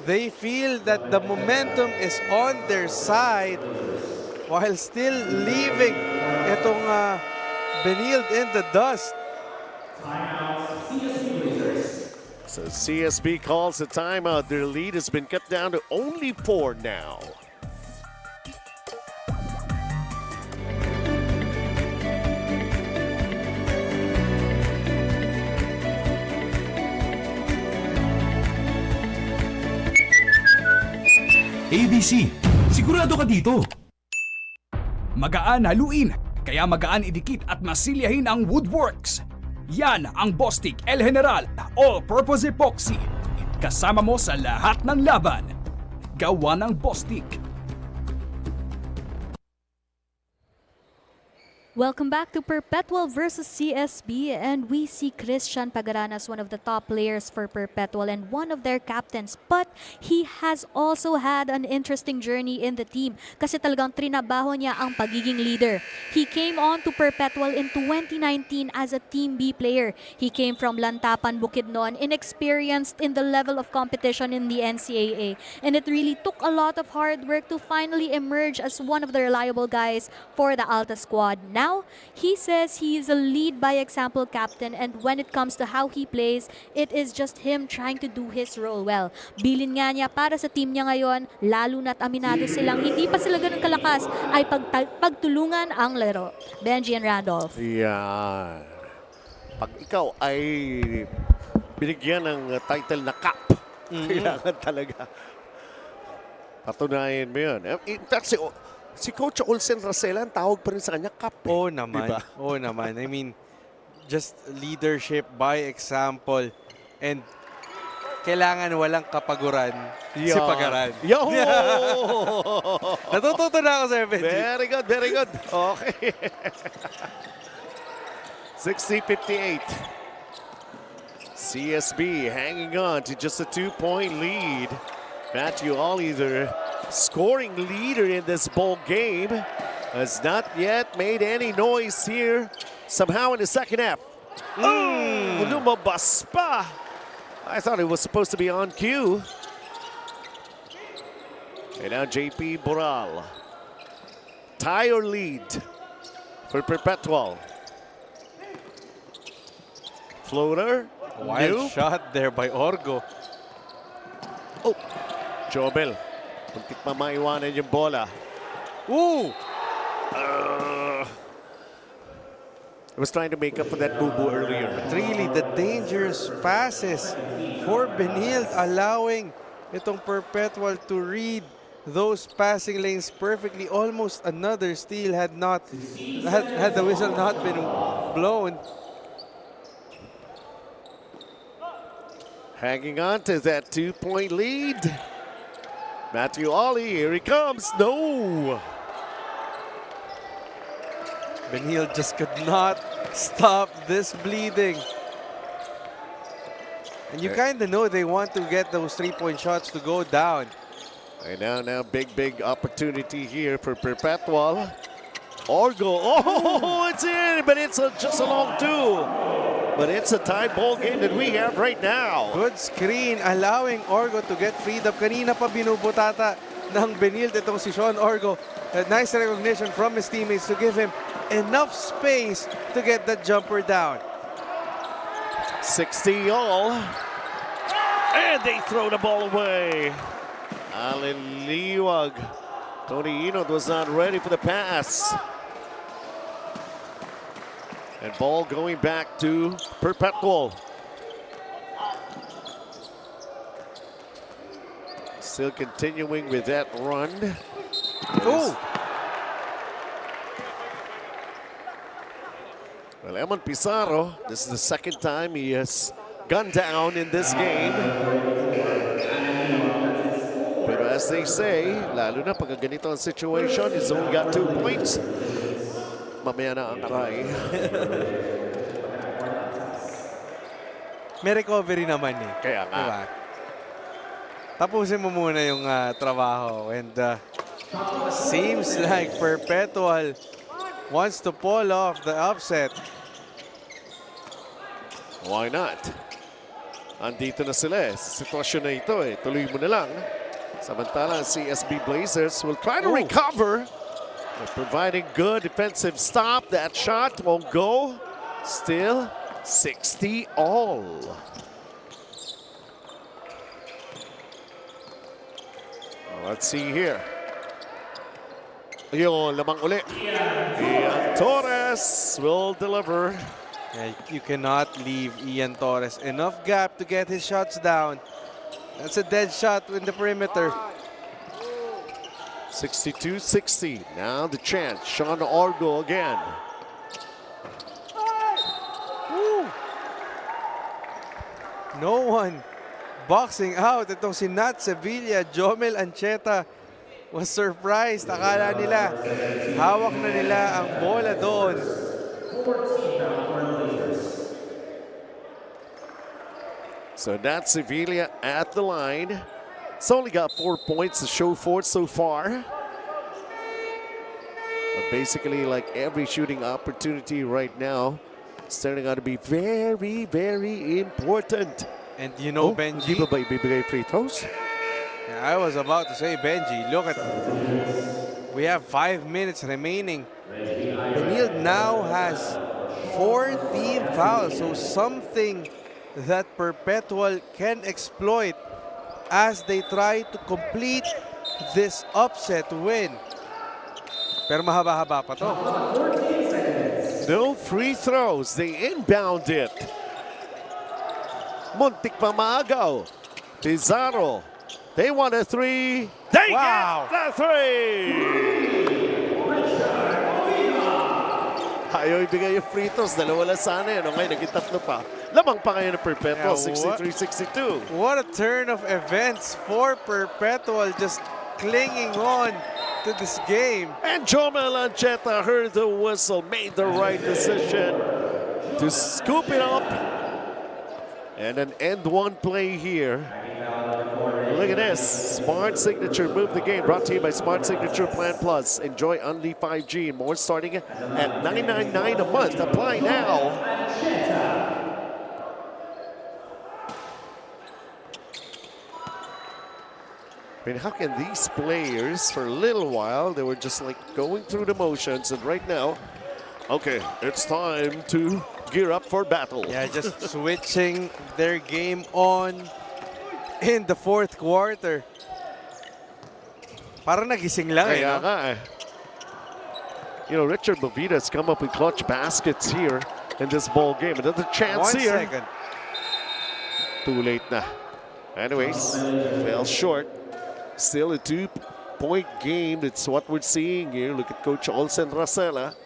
S10: They feel that the momentum is on their side while still leaving itong Benilde in the dust.
S9: So CSB calls a timeout. Their lead has been cut down to only 4 now.
S6: ABC, sigurado ka dito.
S5: Magaan haluin, kaya magaan idikit at masilyahin ang woodworks. Yan ang Bostik El General All-Purpose Epoxy. Kasama mo sa lahat ng laban. Gawa ng Bostik.
S12: Welcome back to Perpetual versus CSB, and we see Christian Pagaran as one of the top players for Perpetual and one of their captains, but he has also had an interesting journey in the team kasi talagang trinabaho niya ang pagiging leader. He came on to Perpetual in 2019 as a Team B player. He came from Lantapan, Bukidnon, inexperienced in the level of competition in the NCAA, and it really took a lot of hard work to finally emerge as one of the reliable guys for the Alta squad. Now, he says he is a lead by example captain, and when it comes to how he plays, it is just him trying to do his role well. Bilin nga niya para sa team niya ngayon, lalo na't aminado silang hindi pa sila ganun kalakas, ay pagtulungan ang laro. Benji and Randolph.
S9: Yeah. Pag ikaw ay binigyan ng title na cap, kailangan talaga patunayan mo yun. In fact, si Coach Olsen Racela, ang tawag pa rin sa kanya, Kap.
S10: Oo naman.
S9: Diba?
S10: Oo naman. I mean, just leadership by example. And kailangan walang kapaguran si Pagaran.
S9: Yo!
S10: Natututo na ako, Sir Benji.
S9: Very good, very good. Okay. 60-58. CSB hanging on to just a 2-point lead. Matthew Oliver, scoring leader in this ball game, has not yet made any noise here. Somehow in the second half. Lumabas pa. I thought it was supposed to be on cue. And now JP Boral. Tie or lead for Perpetual. Floater.
S10: Wild shot there by Orgo.
S9: Oh, Jobel. Muntik pa maiwanan yung bola.
S10: Ooh!
S9: I was trying to make up for that boo-boo earlier.
S10: But really, the dangerous passes for Benilde, allowing itong Perpetual to read those passing lanes perfectly. Almost another steal had the whistle not been blown.
S9: Hanging on to that 2-point lead. Matthew Ollie, here he comes. No!
S10: Benilde just could not stop this bleeding. And you kind of know they want to get those 3-point shots to go down.
S9: And now big opportunity here for Perpetual. Orgo, oh, it's in, but it's just a long 2. But it's a tied ball game that we have right now.
S10: Good screen, allowing Orgo to get freed up. Kanina pa binubutata ng Benilde itong si Sean Orgo. A nice recognition from his teammates to give him enough space to get that jumper down.
S9: 60 all. And they throw the ball away. Alan Liwag Tony Inod was not ready for the pass. And ball going back to Perpetual. Still continuing with that run.
S10: Oh!
S9: Well, Eman Pizarro, this is the second time he has gone down in this game. Pero as they say, lalo na pag ganito ang situation, he's only got 2 points. Mamaya na ang aray.
S10: May recovery naman eh.
S9: Kaya nga.
S10: Diba? Tapusin mo muna yung trabaho. And seems like Perpetual wants to pull off the upset.
S9: Why not? Andito na sila eh. Sa sitwasyon na ito eh. Tuloy mo na lang. Samantala, CSB Blazers will try to recover. They're providing good defensive stop. That shot won't go. Still 60 all. Let's see here. Yun, lamang uli. Ian Torres will deliver.
S10: Yeah, you cannot leave Ian Torres enough gap to get his shots down. That's a dead shot in the perimeter.
S9: 62-60. Now the chance. Sean Orgo again.
S10: Woo. No one boxing out. Itong si Nat Sevilla, Jomel Ancheta was surprised. Akala nila hawak na nila ang bola doon.
S9: So that's Sevilla at the line. It's only got 4 points to show for it so far. But basically, like every shooting opportunity right now, it's turning out to be very, very important.
S10: And you know, Benji,
S9: di ba ibibigay free throws?
S10: Yeah, I was about to say, Benji, look at, we have 5 minutes remaining. Benil now has 4 team fouls, so something that Perpetual can exploit as they try to complete this upset win. Pero mahaba-haba pa to.
S9: No free throws. They inbound it. Muntik pa maagaw. Pizarro. They want a 3. They
S10: Wow.
S9: get the 3! Ayaw ibigay yung free throws. Dalawa lang sana yun. Ngayon, naging 3 pa. Lamang pa kayo ng Perpetual, 63-62.
S10: What a turn of events for Perpetual, just clinging on to this game.
S9: And Jomel Ancheta heard the whistle, made the right decision to scoop it up. And an end one play here. Look at this. Smart Signature moved the game. Brought to you by Smart Signature Plan Plus. Enjoy Unli 5G and more starting at $9.99 a month. Apply now. I mean, how can these players, for a little while, they were just like going through the motions, and right now, okay, it's time to gear up for battle.
S10: Yeah, just switching their game on in the 4th quarter. Parang nagising lang eh.
S9: Kaya
S10: No?
S9: nga eh. You know, Richard Movida has come up with clutch baskets here in this ball game. Another chance
S10: 1
S9: here.
S10: second.
S9: Too late na. Anyways, fell short. Still a 2-point game. That's what we're seeing here. Look at Coach Olsen Racela.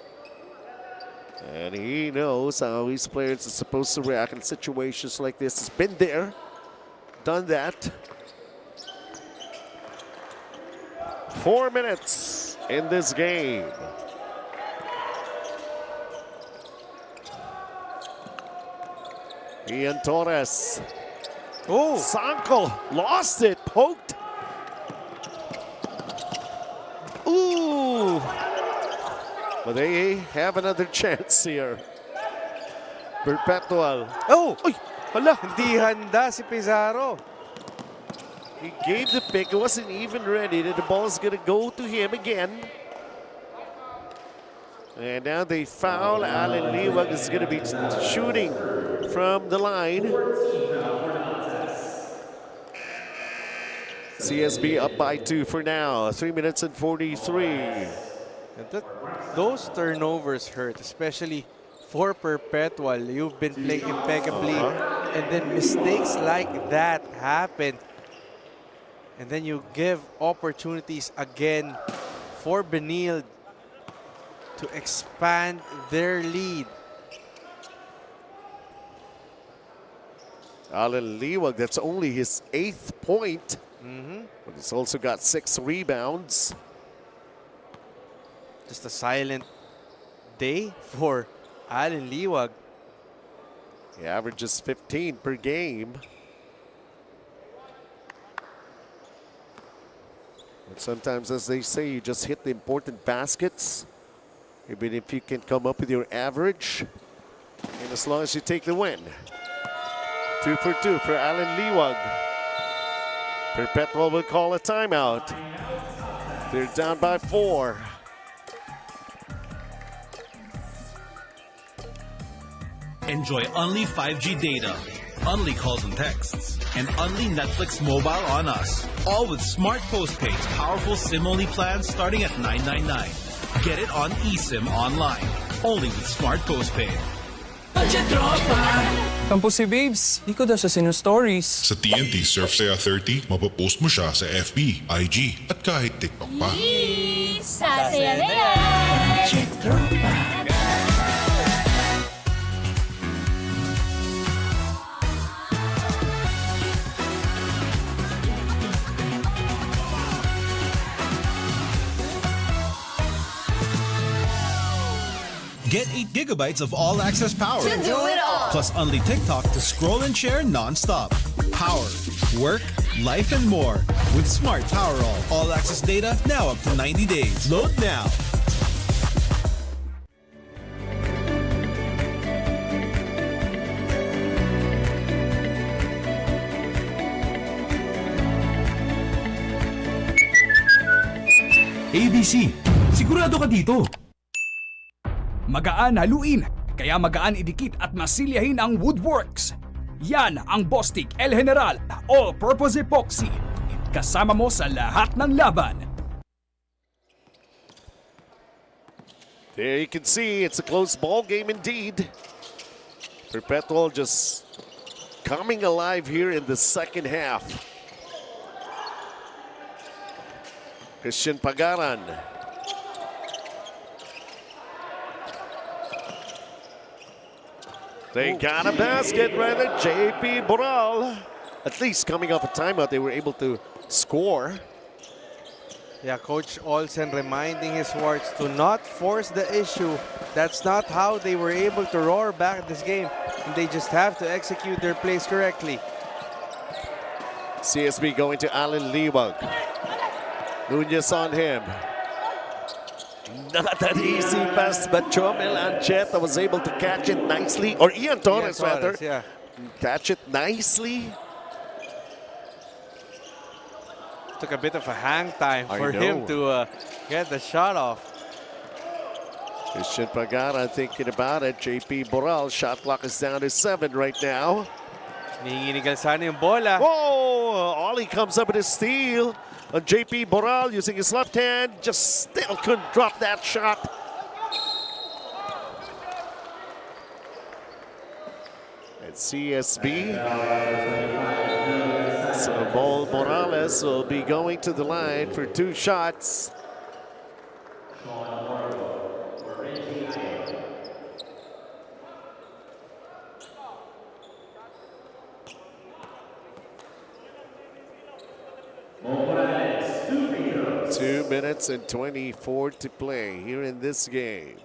S9: And he knows how his players are supposed to react in situations like this. He's been there, done that. 4 minutes in this game. Ian Torres.
S10: Oh,
S9: Sanko lost it, poked. Ooh. But they have another chance here. Perpetual.
S10: Oh!
S9: Uy, hala.
S10: Hindi handa si Pizarro.
S9: He gave the pick. It wasn't even ready. The ball's going to go to him again. And now they foul. Alan Liwag is going to be shooting from the line. CSB up by 2 for now. 3 minutes and 43.
S10: And those turnovers hurt, especially for Perpetual. You've been playing impeccably, and then mistakes like that happen. And then you give opportunities again for Benilde to expand their lead.
S9: Alan Liwag, that's only his 8th point. But he's also got 6 rebounds.
S10: Just a silent day for Alan Liwag.
S9: He averages 15 per game. But sometimes, as they say, you just hit the important baskets. Even if you can come up with your average. And as long as you take the win. 2 for 2 for Alan Liwag. Perpetual will call a timeout. They're down by 4.
S1: Enjoy only 5G data, only calls and texts, and only Netflix mobile on us. All with Smart Postpaid's powerful SIM-only plans starting at $999. Get it on eSIM online, only with Smart Postpaid.
S7: Kampo si Babes, di ko daw siya sinu-stories.
S8: Sa TNT Surf Saya 30, mapapost mo siya sa FB, IG, at kahit TikTok pa.
S3: Sasaya na yan!
S1: Get 8 gigabytes of all-access power.
S3: To do it all.
S1: Plus only TikTok to scroll and share non-stop. Power, work, life, and more. With Smart Power all-access data now up to 90 days. Load now.
S6: ABC, sigurado ka dito.
S5: Magaan haluin, kaya magaan idikit at masilyahin ang Woodworks. Yan ang Bostik El General All-Purpose Epoxy. Kasama mo sa lahat ng laban.
S9: There you can see it's a close ball game indeed. Perpetual just coming alive here in the second half. Christian Pagaran. They got a basket right there, JP Boral. At least coming off a timeout, they were able to score.
S10: Yeah, Coach Olsen reminding his wards to not force the issue. That's not how they were able to roar back this game. They just have to execute their plays correctly.
S9: CSB going to Alan Liwag. Nunez on him. Not an easy pass, but Chomel Ancheta was able to catch it nicely. Or Ian Torres, rather.
S10: Yeah.
S9: Catch it nicely.
S10: Took a bit of a hang time for him to get the shot off.
S9: Christian Pagara thinking about it. JP Boral, shot clock is down to 7 right now.
S10: Ninginigal sana yung bola.
S9: Whoa! Ollie comes up with a steal. JP Boral using his left hand, just still couldn't drop that shot. And CSB. So Bol Morales will be going to the line for 2 shots. Two minutes and 24 to play here in this game.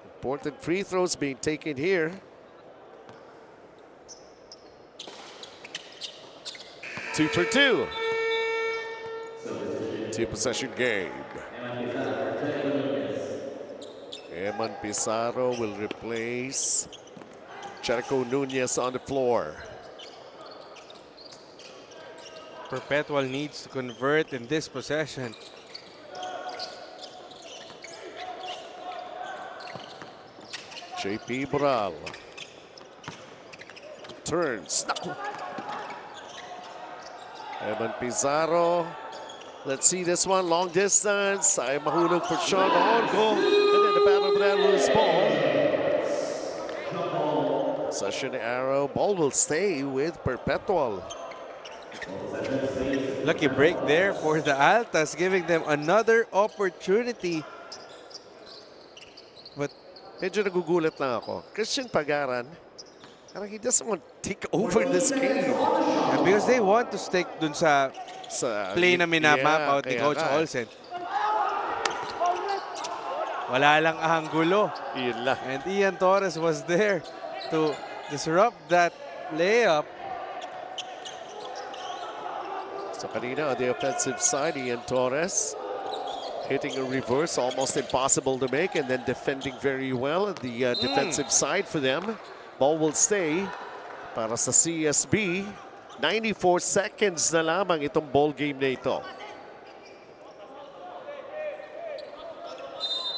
S9: Important free throws being taken here. 2 for 2. 2-possession game. Eman Pizarro will replace Jericho Nunez on the floor.
S10: Perpetual needs to convert in this possession.
S9: JP Moral. Turns. Naku. Evan Pizarro. Let's see this one. Long distance. Ay mahulog for Sean Orgo. And then the battle for that loose ball. Session arrow. Ball will stay with Perpetual.
S10: Lucky break there for the Altas, giving them another opportunity. But
S9: medyo nagugulat lang ako. Christian Pagaran, parang he doesn't want to take over this game.
S10: Yeah, because they want to stick dun sa play na minamap out ni Coach Olsen. Wala lang anggulo.
S9: Yun lang.
S10: And Ian Torres was there to disrupt that layup.
S9: So kanina on the offensive side, Ian Torres hitting a reverse, almost impossible to make, and then defending very well at the defensive side for them. Ball will stay para sa CSB. 94 seconds na lamang itong ball game na ito.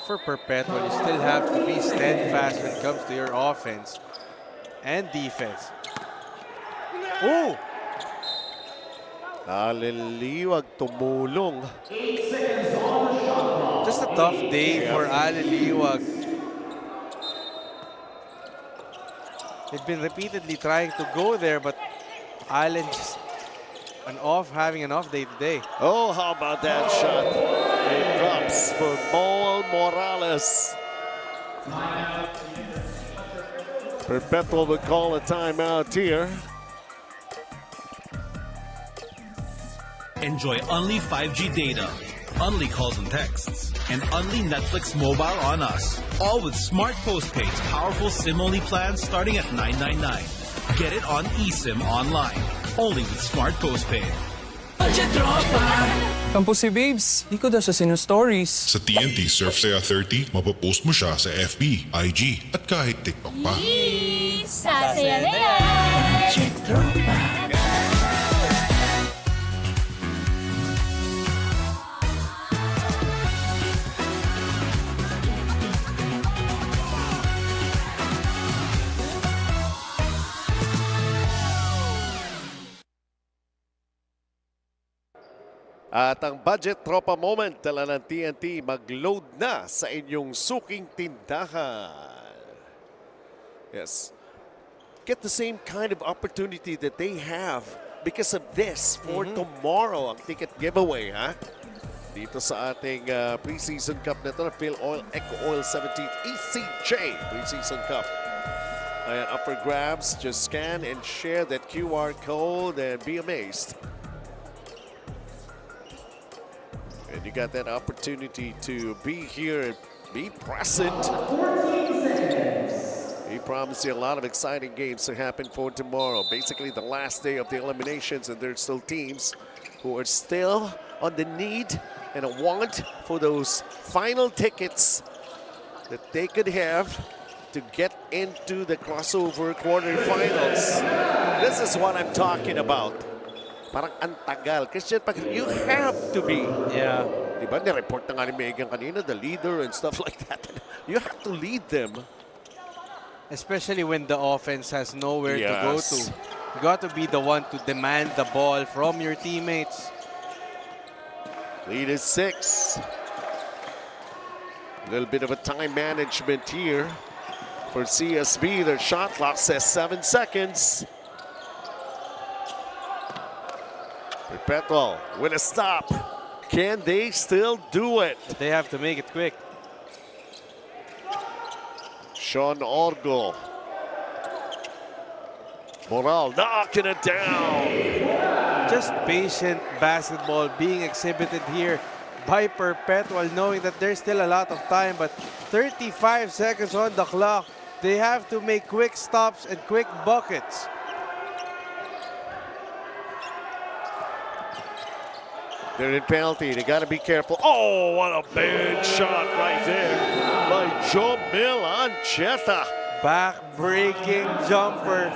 S10: For Perpetual, you still have to be steadfast when it comes to your offense and defense. Oh!
S9: Aliliwag tumulong.
S10: Just a tough day for Aliliwag. They've been repeatedly trying to go there, but Allen just having an off day today.
S9: Oh, how about that shot? It drops for Paul Morales. Perpetual would call a timeout here.
S1: Enjoy only 5G data, only calls and texts, and only Netflix mobile on us. All with Smart Postpaid's powerful SIM-only plans starting at $9.99. Get it on eSIM online, only with Smart Postpaid.
S7: Kampo si Babes, di ko daw siya sinu-stories.
S8: Sa TNT Surf Saya 30, mapapost mo siya sa FB, IG, at kahit TikTok pa.
S3: Sasaya na yan!
S9: At ang Budget Tropa Moment dala ng TNT mag-load na sa inyong suking tindahan. Yes. Get the same kind of opportunity that they have because of this for tomorrow, ang ticket giveaway, ha? Dito sa ating Preseason Cup na ito, na FilOil EcoOil 17th ECJ Preseason Cup. Ayan, up for grabs. Just scan and share that QR code and be amazed. And you got that opportunity to be here and be present. He promised you a lot of exciting games to happen for tomorrow. Basically the last day of the eliminations, and there's still teams who are still on the need and a want for those final tickets that they could have to get into the crossover quarterfinals. This is what I'm talking about. Parang antagal. Christian, you have to be.
S10: Yeah.
S9: Diba, nireport na nga ni Megan kanina, the leader and stuff like that. You have to lead them.
S10: Especially when the offense has nowhere to go to. You got to be the one to demand the ball from your teammates.
S9: Lead is 6. A little bit of a time management here for CSB. Their shot clock says 7 seconds. Perpetual with a stop. Can they still do it?
S10: They have to make it quick.
S9: Sean Orgo. Moral knocking it down.
S10: Just patient basketball being exhibited here by Perpetual, knowing that there's still a lot of time, but 35 seconds on the clock. They have to make quick stops and quick buckets.
S9: They're in penalty. They got to be careful. Oh, what a big shot right there by Jomil Ancheta.
S10: Back-breaking jumper.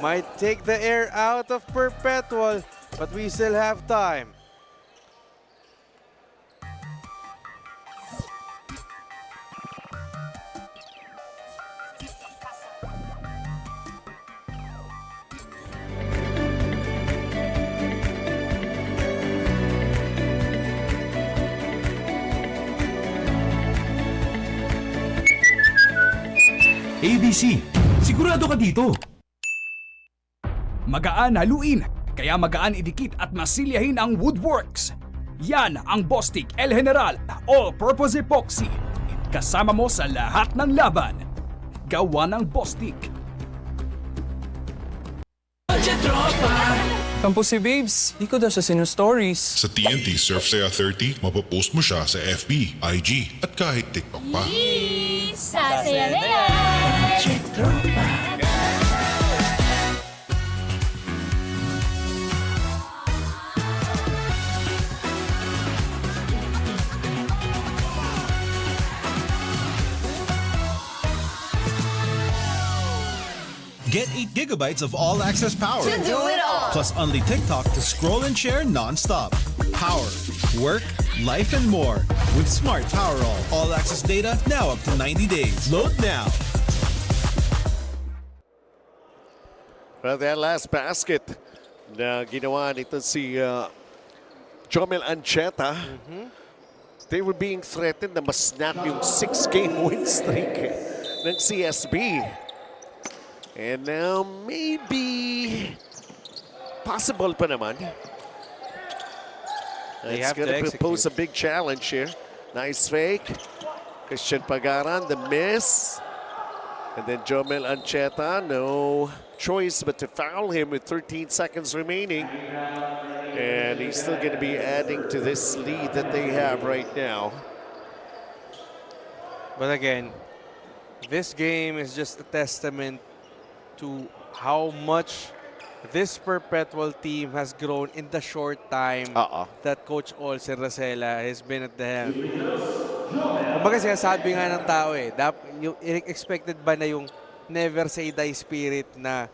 S10: Might take the air out of Perpetual, but we still have time.
S6: ABC, sigurado ka dito.
S5: Magaan haluin, kaya magaan idikit at masilyahin ang woodworks. Yan ang Bostik El General All-Purpose Epoxy. Kasama mo sa lahat ng laban. Gawa ng Bostik.
S7: Kampo si Babes, di ko daw siya stories.
S8: Sa TNT Surf Saya 30, mapopost mo siya sa FB, IG, at kahit TikTok pa.
S3: Sasaya na yan!
S1: Get 8 gigabytes of all-access power.
S3: To do it all!
S1: Plus only TikTok to scroll and share non-stop. Power, work, life, and more. With Smart Power all-access data now up to 90 days. Load now.
S9: Well, that last basket na ginawa nito si Jomel Ancheta, they were being threatened na mas-snap yung 6-game win streak ng CSB. And now maybe possible pa naman. It's going to pose a big challenge here. Nice fake. Christian Pagaran, the miss. And then Jomel Ancheta, no choice but to foul him with 13 seconds remaining. And he's still going to be adding to this lead that they have right now.
S10: But again, this game is just a testament to how much this Perpetual team has grown in the short time that Coach Olsen Racela has been at the helm. Kumbaga sinasabi nga ng tao yung expected ba na yung never say die spirit na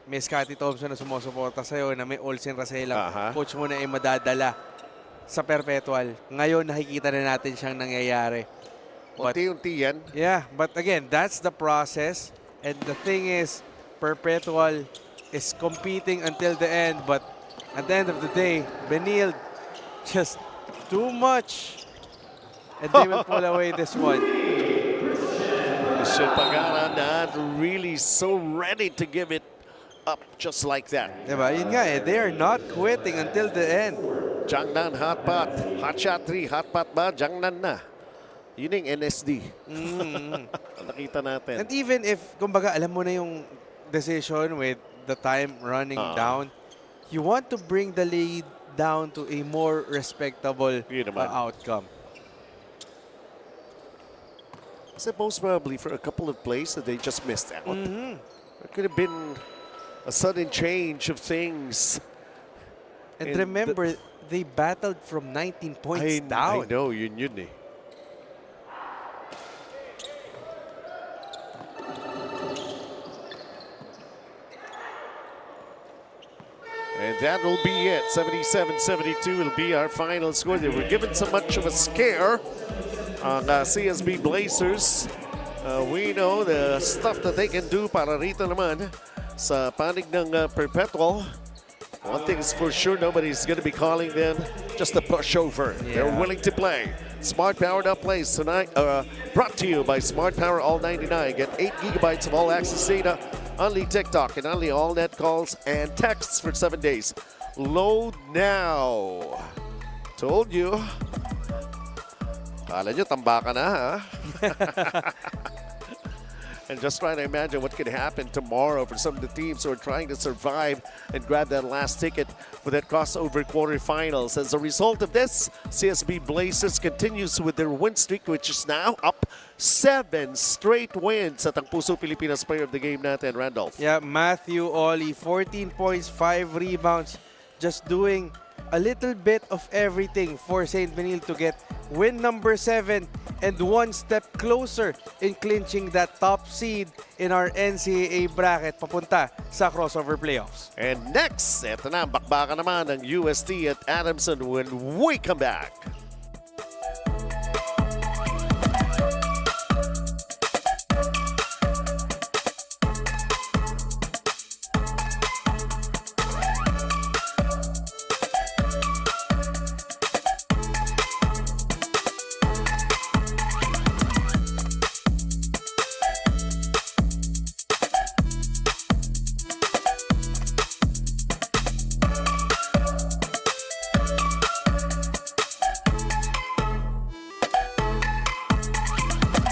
S10: may Scottie Thompson na sumusuporta sa'yo, na may Olsen Racela, coach mo na ay madadala sa Perpetual. Ngayon nakikita na natin siyang nangyayari.
S9: Unti-unti yan.
S10: Yeah, but again, that's the process. And the thing is, Perpetual is competing until the end, but at the end of the day, Benilde just too much, and they will pull away this one.
S9: Christian Pagara not really so ready to give it up just like that.
S10: Diba? Yun nga they are not quitting until the end.
S9: Jangnan hot pot, hot shot 3, hot pot ba? Jangnan na. Yun yung NSD. Nakita natin.
S10: And even if, kumbaga, alam mo na yung decision with the time running down, you want to bring the lead down to a more respectable outcome.
S9: So most probably for a couple of plays that they just missed out. There could have been a sudden change of things.
S10: And remember, they battled from 19 points down.
S9: I know, yun eh. And that will be it. 77-72 will be our final score. They were given so much of a scare on CSB Blazers. We know the stuff that they can do para rito naman sa panig ng Perpetual. One thing is for sure, nobody's going to be calling them just a pushover. They're willing to play. Smart Powered Up plays tonight, brought to you by Smart Power All 99. Get 8 gigabytes of all access data, only TikTok, and only all net calls and texts for 7 days. Load now. Told you. Kala nyo, tambaka na, ha? And just trying to imagine what could happen tomorrow for some of the teams who are trying to survive and grab that last ticket for that crossover quarterfinals. As a result of this, CSB Blazers continues with their win streak, which is now up 7 straight wins at ang Puso Pilipinas player of the game natin, Randolph.
S10: Yeah, Matthew Oli, 14 points, 5 rebounds, just doing a little bit of everything for St. Benilde to get win number 7 and one step closer in clinching that top seed in our NCAA bracket papunta sa crossover playoffs.
S9: And next, eto na, bakbakan naman ng UST at Adamson when we come back.